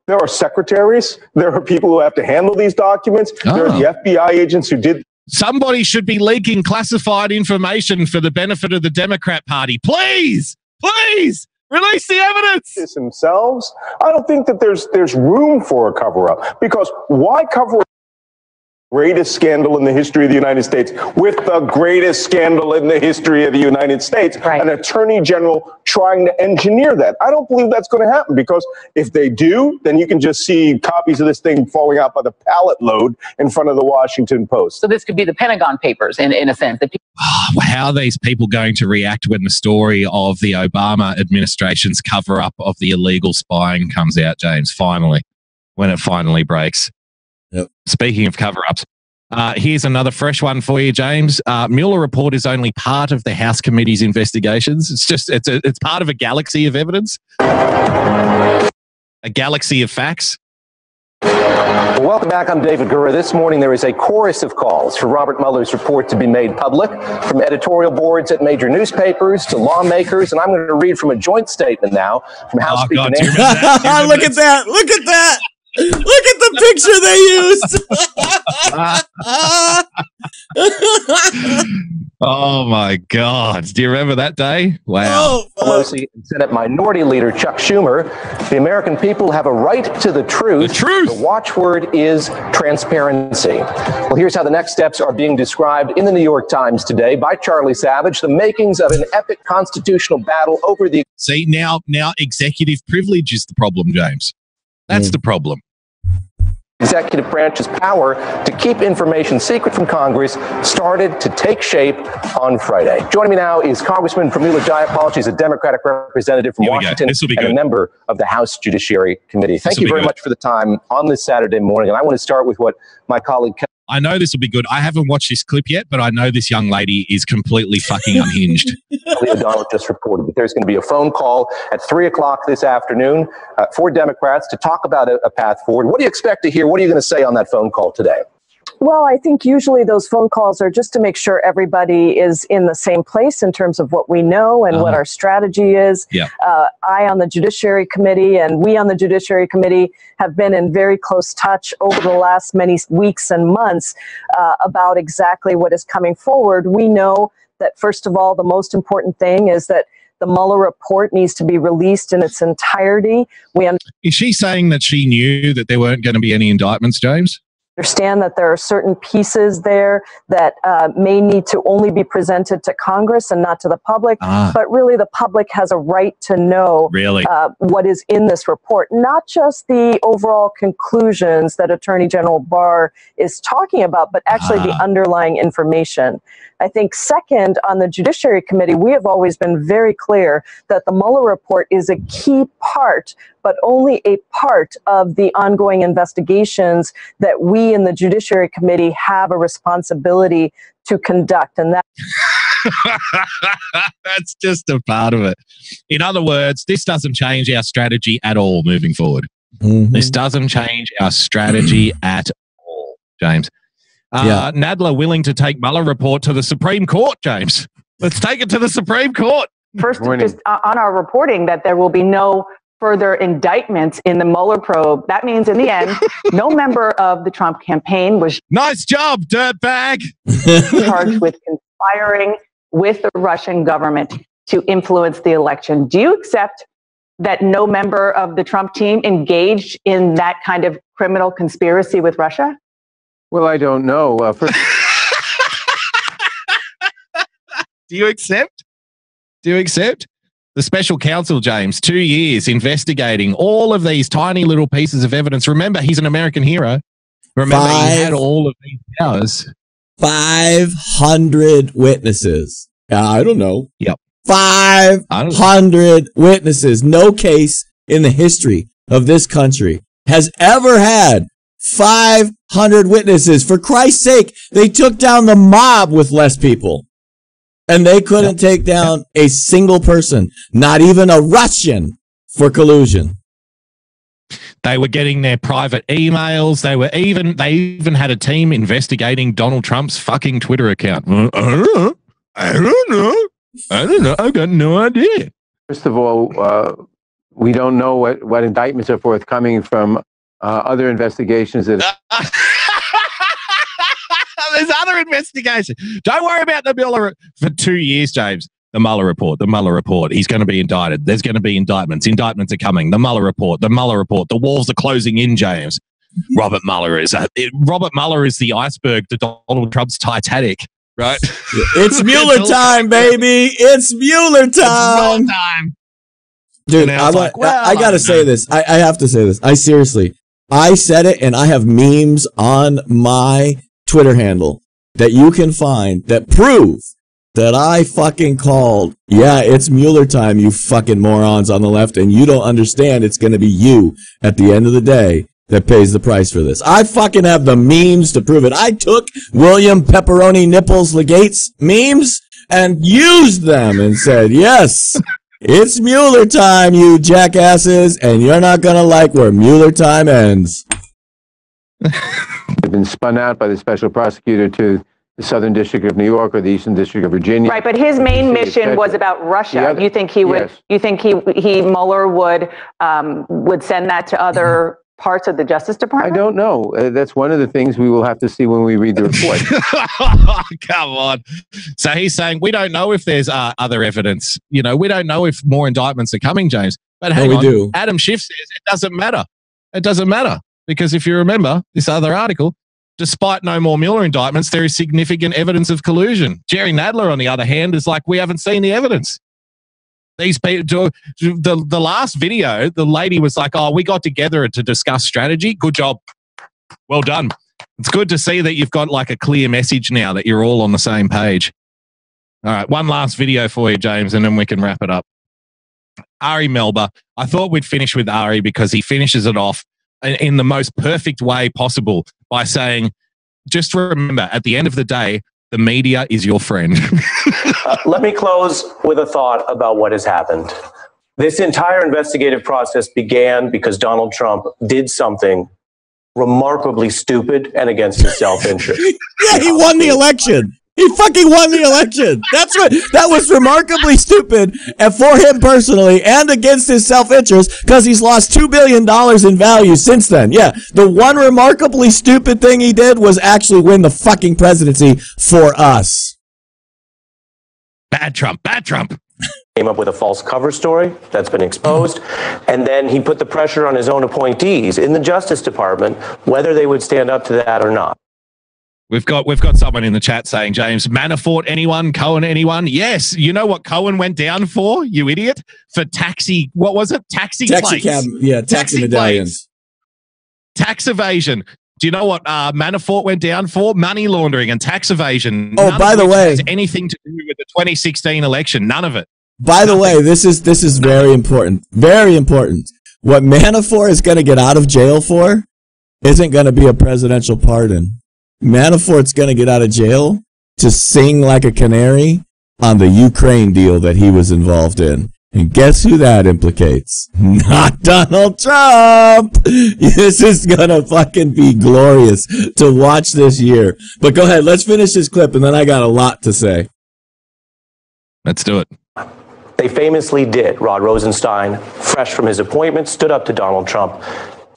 Speaker 17: There are secretaries. There are people who have to handle these documents. There are the FBI agents who did.
Speaker 3: Somebody should be leaking classified information for the benefit of the Democrat Party. Please, release the evidence.
Speaker 17: Themselves. I don't think that there's room for a cover-up, because why cover up the greatest scandal in the history of the United States with the greatest scandal in the history of the United States? An attorney general trying to engineer that. I don't believe that's going to happen, because if they do, then you can just see copies of this thing falling out by the pallet load in front of the Washington Post.
Speaker 4: So this could be the Pentagon Papers in a sense.
Speaker 3: How are these people going to react when the story of the Obama administration's cover-up of the illegal spying comes out, James, when it finally breaks?
Speaker 2: Yep.
Speaker 3: Speaking of cover-ups, here's another fresh one for you, James. Mueller report is only part of the House committee's investigations. It's part of a galaxy of evidence, a galaxy of facts.
Speaker 21: Welcome back. I'm David Gura. This morning there is a chorus of calls for Robert Mueller's report to be made public, from editorial boards at major newspapers to lawmakers, and I'm going to read from a joint statement now from House Speaker Nancy.
Speaker 2: Look at that! Look at that! Look at the
Speaker 3: picture they used. Oh my God. Do you remember that day? Wow.
Speaker 21: Pelosi and Senate Minority Leader Chuck Schumer. The American people have a right to the truth.
Speaker 3: The truth.
Speaker 21: The watchword is transparency. Well, here's how the next steps are being described in the New York Times today by Charlie Savage. The makings of an epic constitutional battle over the...
Speaker 3: See, now executive privilege is the problem, James. That's the problem.
Speaker 21: Executive branch's power to keep information secret from Congress started to take shape on Friday. Joining me now is Congressman Pramila Jayapal. She's a Democratic representative from Washington and a member of the House Judiciary Committee. Thank you very much for the time on this Saturday morning. And I want to start with what my colleague...
Speaker 3: I know this will be good. I haven't watched this clip yet, but I know this young lady is completely fucking unhinged.
Speaker 21: O'Donnell just reported that there's going to be a phone call at 3 o'clock this afternoon for Democrats to talk about a path forward. What do you expect to hear? What are you going to say on that phone call today?
Speaker 22: Well, I think usually those phone calls are just to make sure everybody is in the same place in terms of what we know and what our strategy is.
Speaker 3: Yeah.
Speaker 22: I on the Judiciary Committee and we on the Judiciary Committee have been in very close touch over the last many weeks and months about exactly what is coming forward. We know that, first of all, the most important thing is that the Mueller report needs to be released in its entirety.
Speaker 3: Is she saying that she knew that there weren't going to be any indictments, James?
Speaker 22: understand that there are certain pieces there that may need to only be presented to Congress and not to the public. But really, the public has a right to know what is in this report, not just the overall conclusions that Attorney General Barr is talking about, but actually the underlying information. I think second, on the Judiciary Committee, we have always been very clear that the Mueller report is a key part, but only a part of the ongoing investigations that we in the Judiciary Committee have a responsibility to conduct. And that
Speaker 3: that's just a part of it. In other words, this doesn't change our strategy at all moving forward. This doesn't change our strategy at all, James. Nadler willing to take Mueller report to the Supreme Court, James. Let's take it to the Supreme Court.
Speaker 4: First, just on our reporting that there will be no further indictments in the Mueller probe. That means in the end, no member of the Trump campaign was
Speaker 3: nice job, dirtbag.
Speaker 4: charged with conspiring with the Russian government to influence the election. Do you accept that no member of the Trump team engaged in that kind of criminal conspiracy with Russia?
Speaker 1: Well, I don't know.
Speaker 3: Do you accept? Do you accept? The special counsel, James, 2 years investigating all of these tiny little pieces of evidence. Remember, he's an American hero. Remember, he had all of these powers.
Speaker 2: 500 witnesses. I don't know.
Speaker 3: Yep.
Speaker 2: 500 witnesses. No case in the history of this country has ever had 500 witnesses. For Christ's sake, they took down the mob with less people. And they couldn't take down a single person, not even a Russian, for collusion.
Speaker 3: They were getting their private emails. They even had a team investigating Donald Trump's fucking Twitter account. I don't know. I got no idea.
Speaker 1: First of all, we don't know what indictments are forthcoming from other investigations that.
Speaker 3: There's other investigation. Don't worry about the Mueller for 2 years, James. The Mueller report. He's going to be indicted. There's going to be indictments. Indictments are coming. The Mueller report. The walls are closing in, James. Robert Mueller is the iceberg to Donald Trump's Titanic, right?
Speaker 2: It's Mueller time, baby. It's Mueller time. Dude, I got to say this. I have to say this. I said it, and I have memes on my Twitter handle that you can find that prove that I fucking called. Yeah, it's Mueller time, you fucking morons on the left, and you don't understand it's going to be you at the end of the day that pays the price for this. I fucking have the memes to prove it. I took William Pepperoni Nipples Legate's memes and used them and said, yes, it's Mueller time, you jackasses, and you're not going to like where Mueller time ends.
Speaker 1: They've been spun out by the special prosecutor to the Southern District of New York or the Eastern District of Virginia.
Speaker 4: Right, but his main mission was about Russia. You think he would? Yes. You think Mueller would send that to other parts of the Justice Department?
Speaker 1: I don't know. That's one of the things we will have to see when we read the report.
Speaker 3: Come on. So he's saying we don't know if there's other evidence. We don't know if more indictments are coming, James. But hang on. Do. Adam Schiff says it doesn't matter. It doesn't matter. Because if you remember this other article, despite no more Mueller indictments, there is significant evidence of collusion. Jerry Nadler, on the other hand, is like, we haven't seen the evidence. These people, the last video, the lady was like, oh, we got together to discuss strategy. Good job. Well done. It's good to see that you've got like a clear message now that you're all on the same page. All right, one last video for you, James, and then we can wrap it up. Ari Melba. I thought we'd finish with Ari because he finishes it off in the most perfect way possible by saying, just remember, at the end of the day, the media is your friend.
Speaker 21: Let me close with a thought about what has happened. This entire investigative process began because Donald Trump did something remarkably stupid and against his self-interest.
Speaker 2: Yeah, he won the election. He fucking won the election. That was remarkably stupid, and for him personally and against his self-interest, because he's lost $2 billion in value since then. Yeah, the one remarkably stupid thing he did was actually win the fucking presidency for us.
Speaker 3: Bad Trump. Bad Trump.
Speaker 21: came up with a false cover story that's been exposed, and then he put the pressure on his own appointees in the Justice Department, whether they would stand up to that or not.
Speaker 3: We've got someone in the chat saying, James, Manafort, anyone? Cohen, anyone? Yes. You know what Cohen went down for, you idiot? For taxi, what was it? Taxi plates.
Speaker 2: Taxi medallions.
Speaker 3: Tax evasion. Do you know what Manafort went down for? Money laundering and tax evasion.
Speaker 2: Oh, by the way,
Speaker 3: has anything to do with the 2016 election. None of it.
Speaker 2: By the way, this is very important. Very important. What Manafort is going to get out of jail for isn't going to be a presidential pardon. Manafort's going to get out of jail to sing like a canary on the Ukraine deal that he was involved in. And guess who that implicates? Not Donald Trump! This is going to fucking be glorious to watch this year. But go ahead, let's finish this clip, and then I got a lot to say.
Speaker 3: Let's do it.
Speaker 21: They famously did. Rod Rosenstein, fresh from his appointment, stood up to Donald Trump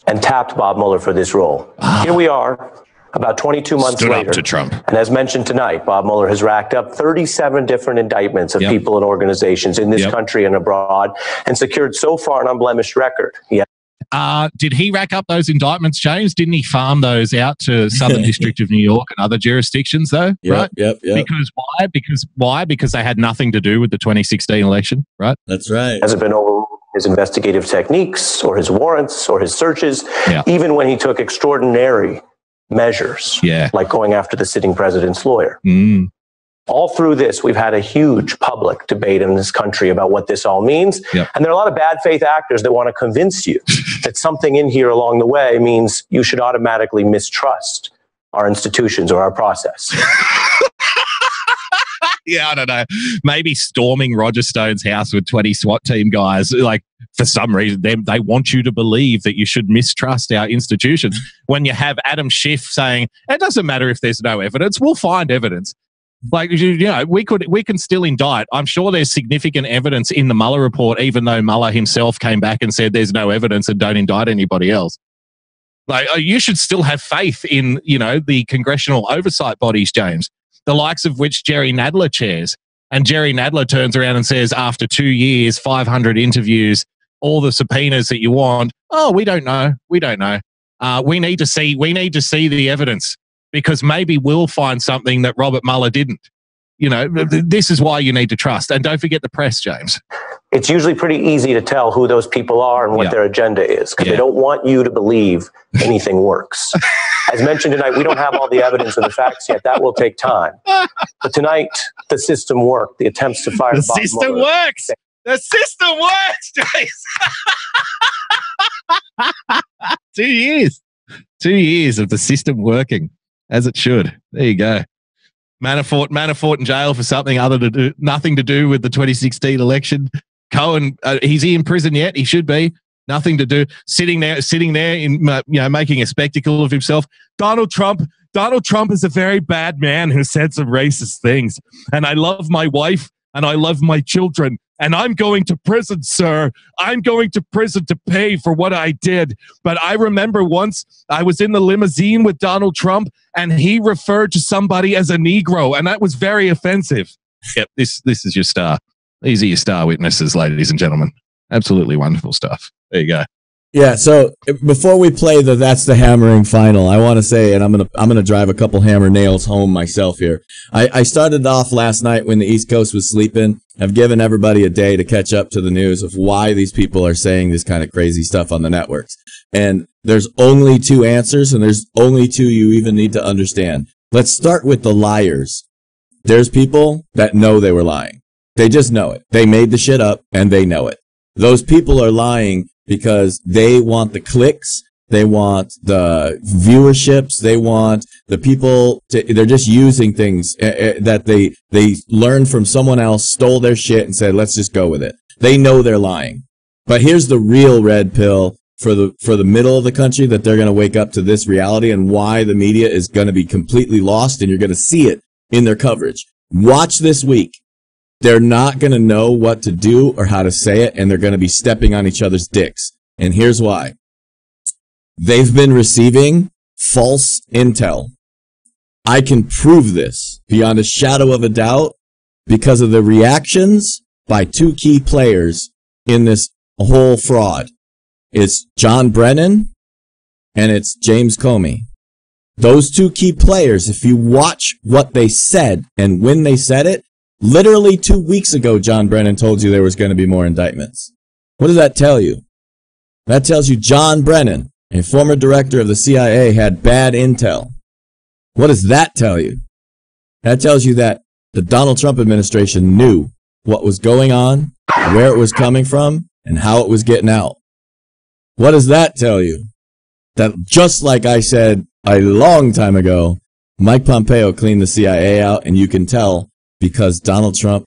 Speaker 21: and tapped Bob Mueller for this role. Here we are, about 22 months
Speaker 3: Stood
Speaker 21: later.
Speaker 3: up to Trump.
Speaker 21: And as mentioned tonight, Bob Mueller has racked up 37 different indictments of people and organizations in this country and abroad, and secured so far an unblemished record.
Speaker 3: Did he rack up those indictments, James? Didn't he farm those out to Southern District of New York and other jurisdictions, though? Right?
Speaker 2: Yep.
Speaker 3: Because why? Because they had nothing to do with the 2016 election, right?
Speaker 2: That's right.
Speaker 21: Hasn't been overruled his investigative techniques or his warrants or his searches, even when he took extraordinary measures, like going after the sitting president's lawyer. All through this, we've had a huge public debate in this country about what this all means. And there are a lot of bad faith actors that want to convince you that something in here along the way means you should automatically mistrust our institutions or our process.
Speaker 3: I don't know. Maybe storming Roger Stone's house with 20 SWAT team guys, like, for some reason, they want you to believe that you should mistrust our institutions. When you have Adam Schiff saying, it doesn't matter if there's no evidence, we'll find evidence. Like, you know, we can still indict. I'm sure there's significant evidence in the Mueller report, even though Mueller himself came back and said there's no evidence and don't indict anybody else. Like, you should still have faith in, you know, the congressional oversight bodies, James, the likes of which Jerry Nadler chairs. And Jerry Nadler turns around and says, after 2 years, 500 interviews, all the subpoenas that you want, oh, we don't know. We don't know. We need to see the evidence, because maybe we'll find something that Robert Mueller didn't. You know, this is why you need to trust. And don't forget the press, James.
Speaker 21: It's usually pretty easy to tell who those people are and what their agenda is, because they don't want you to believe anything works. As mentioned tonight, we don't have all the evidence and the facts yet. That will take time. But tonight, the system worked. The attempts to fire
Speaker 3: the
Speaker 21: Bob
Speaker 3: system
Speaker 21: Mueller.
Speaker 3: works. The system works, James. 2 years. 2 years of the system working as it should. There you go. Manafort in jail for something nothing to do with the 2016 election. Cohen, is he in prison yet? He should be. Nothing to do. Sitting there, in making a spectacle of himself. Donald Trump is a very bad man who said some racist things. And I love my wife and I love my children. And I'm going to prison, sir. I'm going to prison to pay for what I did. But I remember once I was in the limousine with Donald Trump and he referred to somebody as a Negro, and that was very offensive. Yep, this is your star. These are your star witnesses, ladies and gentlemen. Absolutely wonderful stuff. There you go.
Speaker 2: Yeah, so before we play That's the Hammering final, I want to say, and I'm gonna drive a couple hammer nails home myself here. I started off last night when the East Coast was sleeping. I've given everybody a day to catch up to the news of why these people are saying this kind of crazy stuff on the networks. And there's only two answers, and there's only two you even need to understand. Let's start with the liars. There's people that know they were lying. They just know it. They made the shit up, and they know it. Those people are lying because they want the clicks, they want the viewerships, they want the people they're just using things that they learned from someone else, stole their shit and said, let's just go with it. They know they're lying. But here's the real red pill for the middle of the country, that they're going to wake up to this reality and why the media is going to be completely lost, and you're going to see it in their coverage. Watch this week. They're not going to know what to do or how to say it, and they're going to be stepping on each other's dicks. And here's why. They've been receiving false intel. I can prove this beyond a shadow of a doubt because of the reactions by two key players in this whole fraud. It's John Brennan and it's James Comey. Those two key players, if you watch what they said and when they said it, literally 2 weeks ago, John Brennan told you there was going to be more indictments. What does that tell you? That tells you John Brennan, a former director of the CIA, had bad intel. What does that tell you? That tells you that the Donald Trump administration knew what was going on, where it was coming from, and how it was getting out. What does that tell you? That just like I said a long time ago, Mike Pompeo cleaned the CIA out, and you can tell because Donald Trump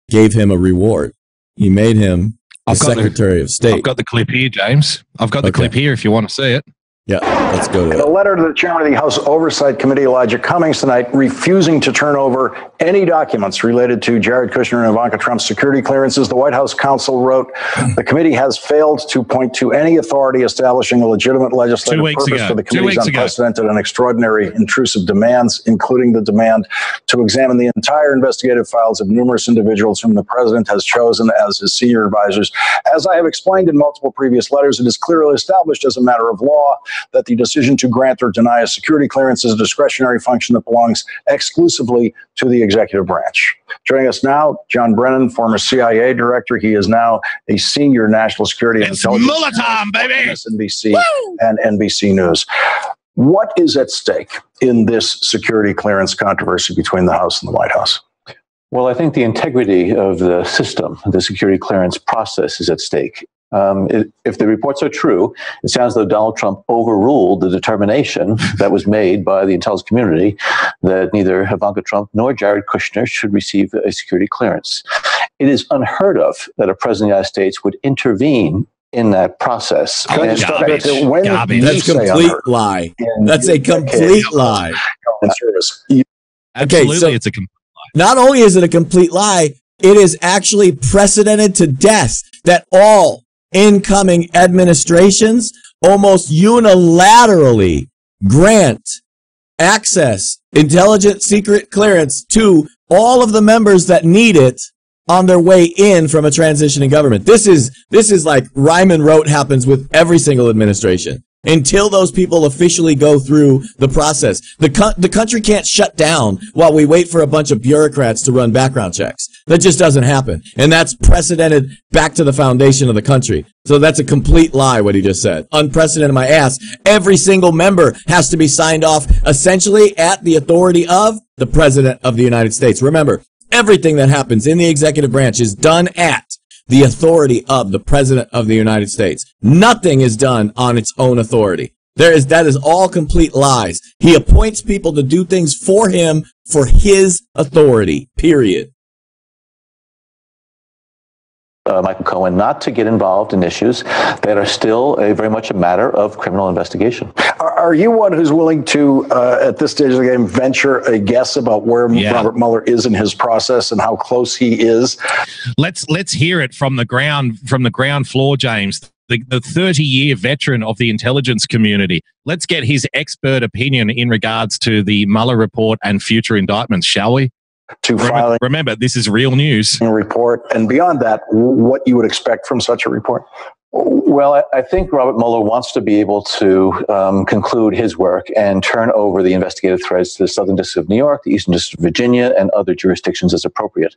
Speaker 2: gave him a reward. He made him the Secretary of State.
Speaker 3: I've got the clip here, James. I've got the clip here if you want to see it.
Speaker 2: Yeah, let's go to
Speaker 6: In a letter to the chairman of the House Oversight Committee, Elijah Cummings, tonight, refusing to turn over any documents related to Jared Kushner and Ivanka Trump's security clearances, the White House counsel wrote, the committee has failed to point to any authority establishing a legitimate legislative purpose for the committee's unprecedented and extraordinary intrusive demands, including the demand to examine the entire investigative files of numerous individuals whom the president has chosen as his senior advisors. As I have explained in multiple previous letters, it is clearly established as a matter of law that the decision to grant or deny a security clearance is a discretionary function that belongs exclusively to the executive branch. Joining us now, John Brennan, former CIA director. He is now a senior national security and intelligence
Speaker 3: Mueller time, baby.
Speaker 6: MSNBC and NBC News. What is at stake in this security clearance controversy between the House and the White House?
Speaker 21: Well, I think the integrity of the system, the security clearance process, is at stake. If the reports are true, it sounds as though Donald Trump overruled the determination that was made by the intelligence community that neither Ivanka Trump nor Jared Kushner should receive a security clearance. It is unheard of that a president of the United States would intervene in that process.
Speaker 2: That's a complete lie. That's a complete lie.
Speaker 3: Absolutely, so it's a complete lie.
Speaker 2: Not only is it a complete lie, it is actually precedented to death that all incoming administrations almost unilaterally grant access, intelligent secret clearance to all of the members that need it on their way in from a transitioning government. This is like Ryman wrote happens with every single administration. Until those people officially go through the process. The country can't shut down while we wait for a bunch of bureaucrats to run background checks. That just doesn't happen. And that's precedented back to the foundation of the country. So that's a complete lie, what he just said. Unprecedented my ass. Every single member has to be signed off essentially at the authority of the President of the United States. Remember, everything that happens in the executive branch is done at the authority of the President of the United States. Nothing is done on its own authority. That is all complete lies. He appoints people to do things for him for his authority, period.
Speaker 21: Michael Cohen not to get involved in issues that are still very much a matter of criminal investigation.
Speaker 6: Are you one who's willing to, at this stage of the game, venture a guess about where Robert Mueller is in his process and how close he is?
Speaker 3: Let's hear it from the ground floor, James. The 30-year veteran of the intelligence community. Let's get his expert opinion in regards to the Mueller report and future indictments, shall we? Remember, this is real news.
Speaker 6: Report, and beyond that, what you would expect from such a report?
Speaker 21: Well, I think Robert Mueller wants to be able to conclude his work and turn over the investigative threads to the Southern District of New York, the Eastern District of Virginia, and other jurisdictions as appropriate,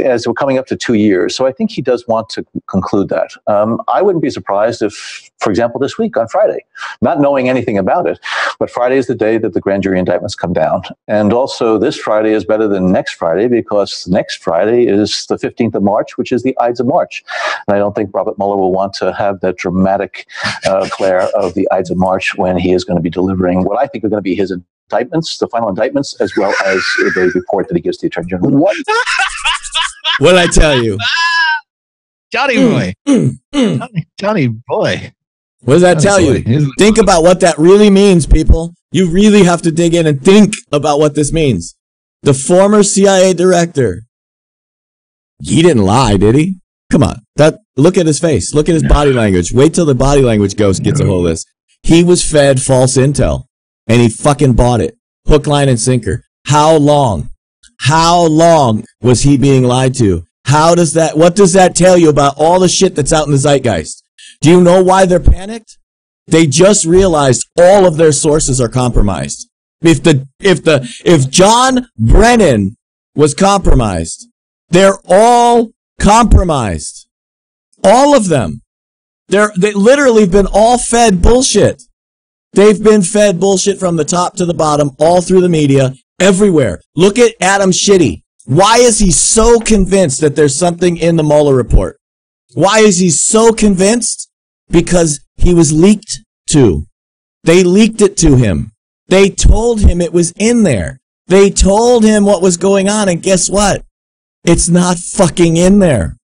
Speaker 21: as we're coming up to 2 years. So I think he does want to conclude that. I wouldn't be surprised if, for example, this week on Friday, not knowing anything about it, but Friday is the day that the grand jury indictments come down. And also this Friday is better than next Friday because next Friday is the 15th of March, which is the Ides of March. And I don't think Robert Mueller will want to have that dramatic glare of the Ides of March when he is going to be delivering what I think are going to be his indictments, the final indictments, as well as the report that he gives to the Attorney General.
Speaker 2: What did I tell you?
Speaker 3: Johnny boy. Johnny boy.
Speaker 2: What does that tell you? Think about what that really means, people. You really have to dig in and think about what this means. The former CIA director. He didn't lie, did he? Come on. Look at his face. Look at his body language. Wait till the body language ghost gets a hold of this. He was fed false intel, and he fucking bought it. Hook, line, and sinker. How long? How long was he being lied to? what does that tell you about all the shit that's out in the zeitgeist? Do you know why they're panicked? They just realized all of their sources are compromised. If John Brennan was compromised, they're all compromised. All of them. They literally have been all fed bullshit. They've been fed bullshit from the top to the bottom, all through the media, everywhere. Look at Adam Schiff. Why is he so convinced that there's something in the Mueller report? Why is he so convinced? Because he was leaked to. They leaked it to him. They told him it was in there. They told him what was going on, and guess what? It's not fucking in there.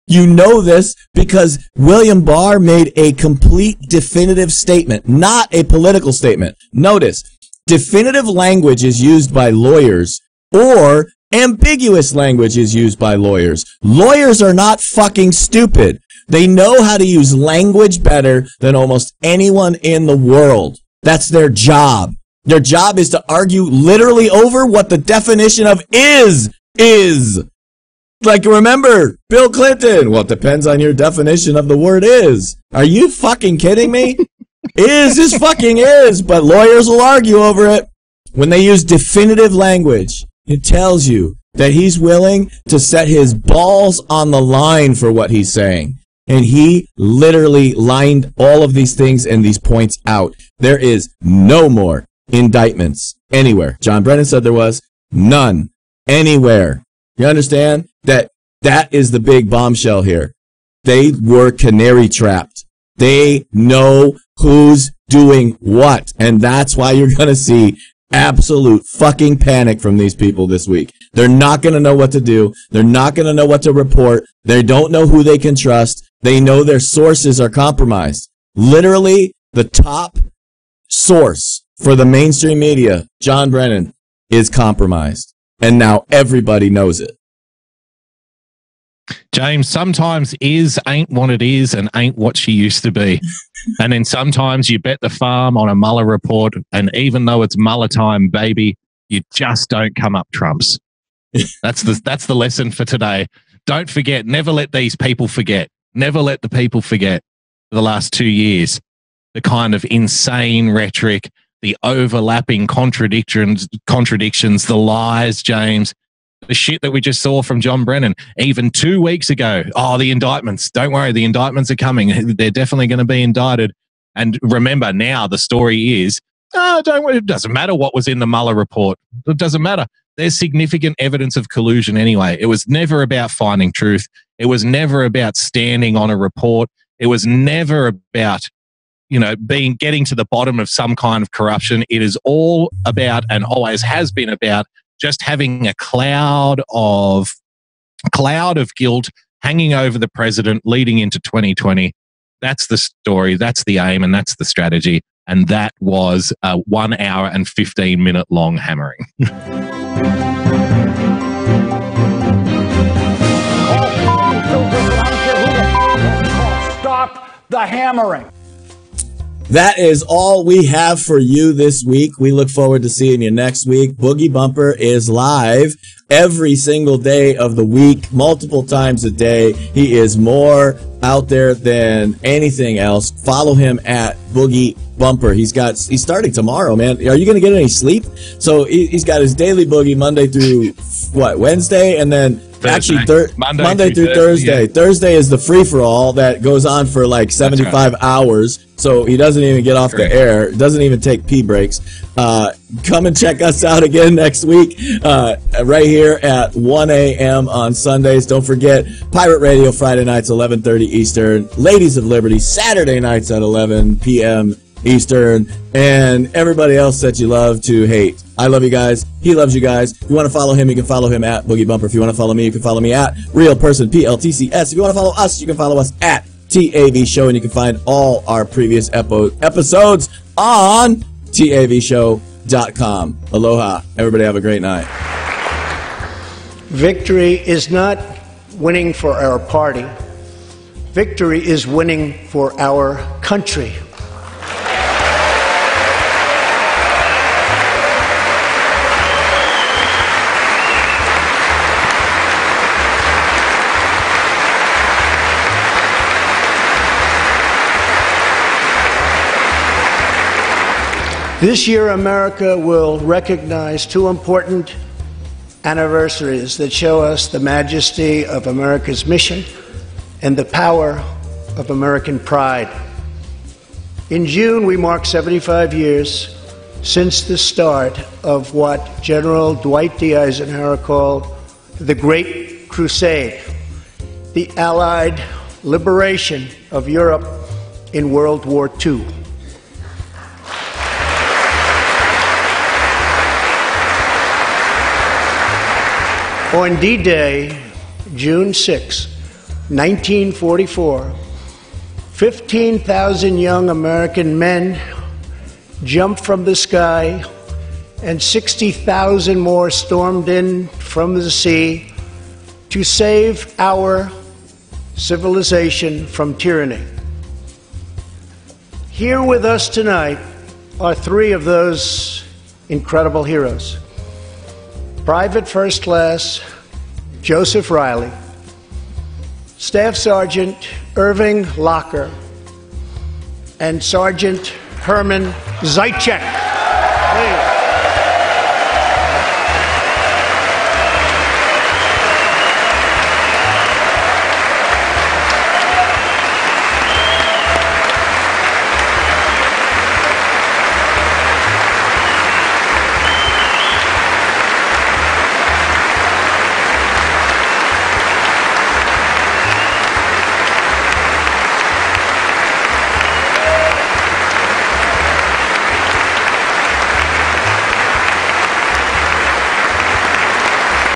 Speaker 2: You know this because William Barr made a complete definitive statement, not a political statement. Notice, definitive language is used by lawyers or ambiguous language is used by lawyers. Lawyers are not fucking stupid. They know how to use language better than almost anyone in the world. That's their job. Their job is to argue literally over what the definition of is. Like, remember, Bill Clinton. Well, it depends on your definition of the word is. Are you fucking kidding me? Is fucking is, but lawyers will argue over it. When they use definitive language, it tells you that he's willing to set his balls on the line for what he's saying. And he literally lined all of these things and these points out. There is no more indictments anywhere. John Brennan said there was none anywhere. You understand? That is the big bombshell here. They were canary trapped. They know who's doing what. And that's why you're going to see absolute fucking panic from these people this week. They're not going to know what to do. They're not going to know what to report. They don't know who they can trust. They know their sources are compromised. Literally, the top source for the mainstream media, John Brennan, is compromised. And now everybody knows it.
Speaker 3: James, sometimes is ain't what it is and ain't what she used to be. And then sometimes you bet the farm on a Mueller report, and even though it's Mueller time, baby, you just don't come up trumps. That's the lesson for today. Don't forget, never let these people forget. Never let the people forget the last 2 years, the kind of insane rhetoric, the overlapping contradictions, the lies, James, the shit that we just saw from John Brennan even 2 weeks ago. Oh, the indictments. Don't worry, the indictments are coming. They're definitely going to be indicted. And remember, now the story is, don't worry, it doesn't matter what was in the Mueller report. It doesn't matter. There's significant evidence of collusion anyway. It was never about finding truth. It was never about standing on a report. It was never about, getting to the bottom of some kind of corruption. It is all about, and always has been about, just having a cloud of guilt hanging over the president leading into 2020. That's the story. That's the aim, and that's the strategy. And that was a 1 hour and 15-minute long hammering.
Speaker 7: Stop the hammering.
Speaker 2: That is all we have for you this week. We look forward to seeing you next week. Boogie Bumper is live every single day of the week, multiple times a day. He is more out there than anything else. Follow him at Boogie Bumper. He's starting tomorrow, man. Are you going to get any sleep? So he's got his daily boogie Monday through Wednesday, and then
Speaker 3: Thursday.
Speaker 2: actually Monday through Thursday. Yeah. Thursday is the free-for-all that goes on for like 75 hours. So he doesn't even get off the air. Doesn't even take pee breaks. Come and check us out again next week, right here at 1 a.m. on Sundays. Don't forget, Pirate Radio Friday nights, 11:30 Eastern. Ladies of Liberty, Saturday nights at 11 p.m. Eastern, and everybody else that you love to hate. I love you guys. He loves you guys. If you want to follow him, you can follow him at Boogie Bumper. If you want to follow me, you can follow me at Real Person PLTCS. If you want to follow us, you can follow us at TAV Show, and you can find all our previous episodes on TAVshow.com. Aloha. Everybody have a great night.
Speaker 9: Victory is not winning for our party. Victory is winning for our country. This year, America will recognize two important anniversaries that show us the majesty of America's mission and the power of American pride. In June, we mark 75 years since the start of what General Dwight D. Eisenhower called the Great Crusade, the Allied liberation of Europe in World War II. On D-Day, June 6, 1944, 15,000 young American men jumped from the sky and 60,000 more stormed in from the sea to save our civilization from tyranny. Here with us tonight are three of those incredible heroes. Private First Class Joseph Riley, Staff Sergeant Irving Locker, and Sergeant Herman Zaitchik.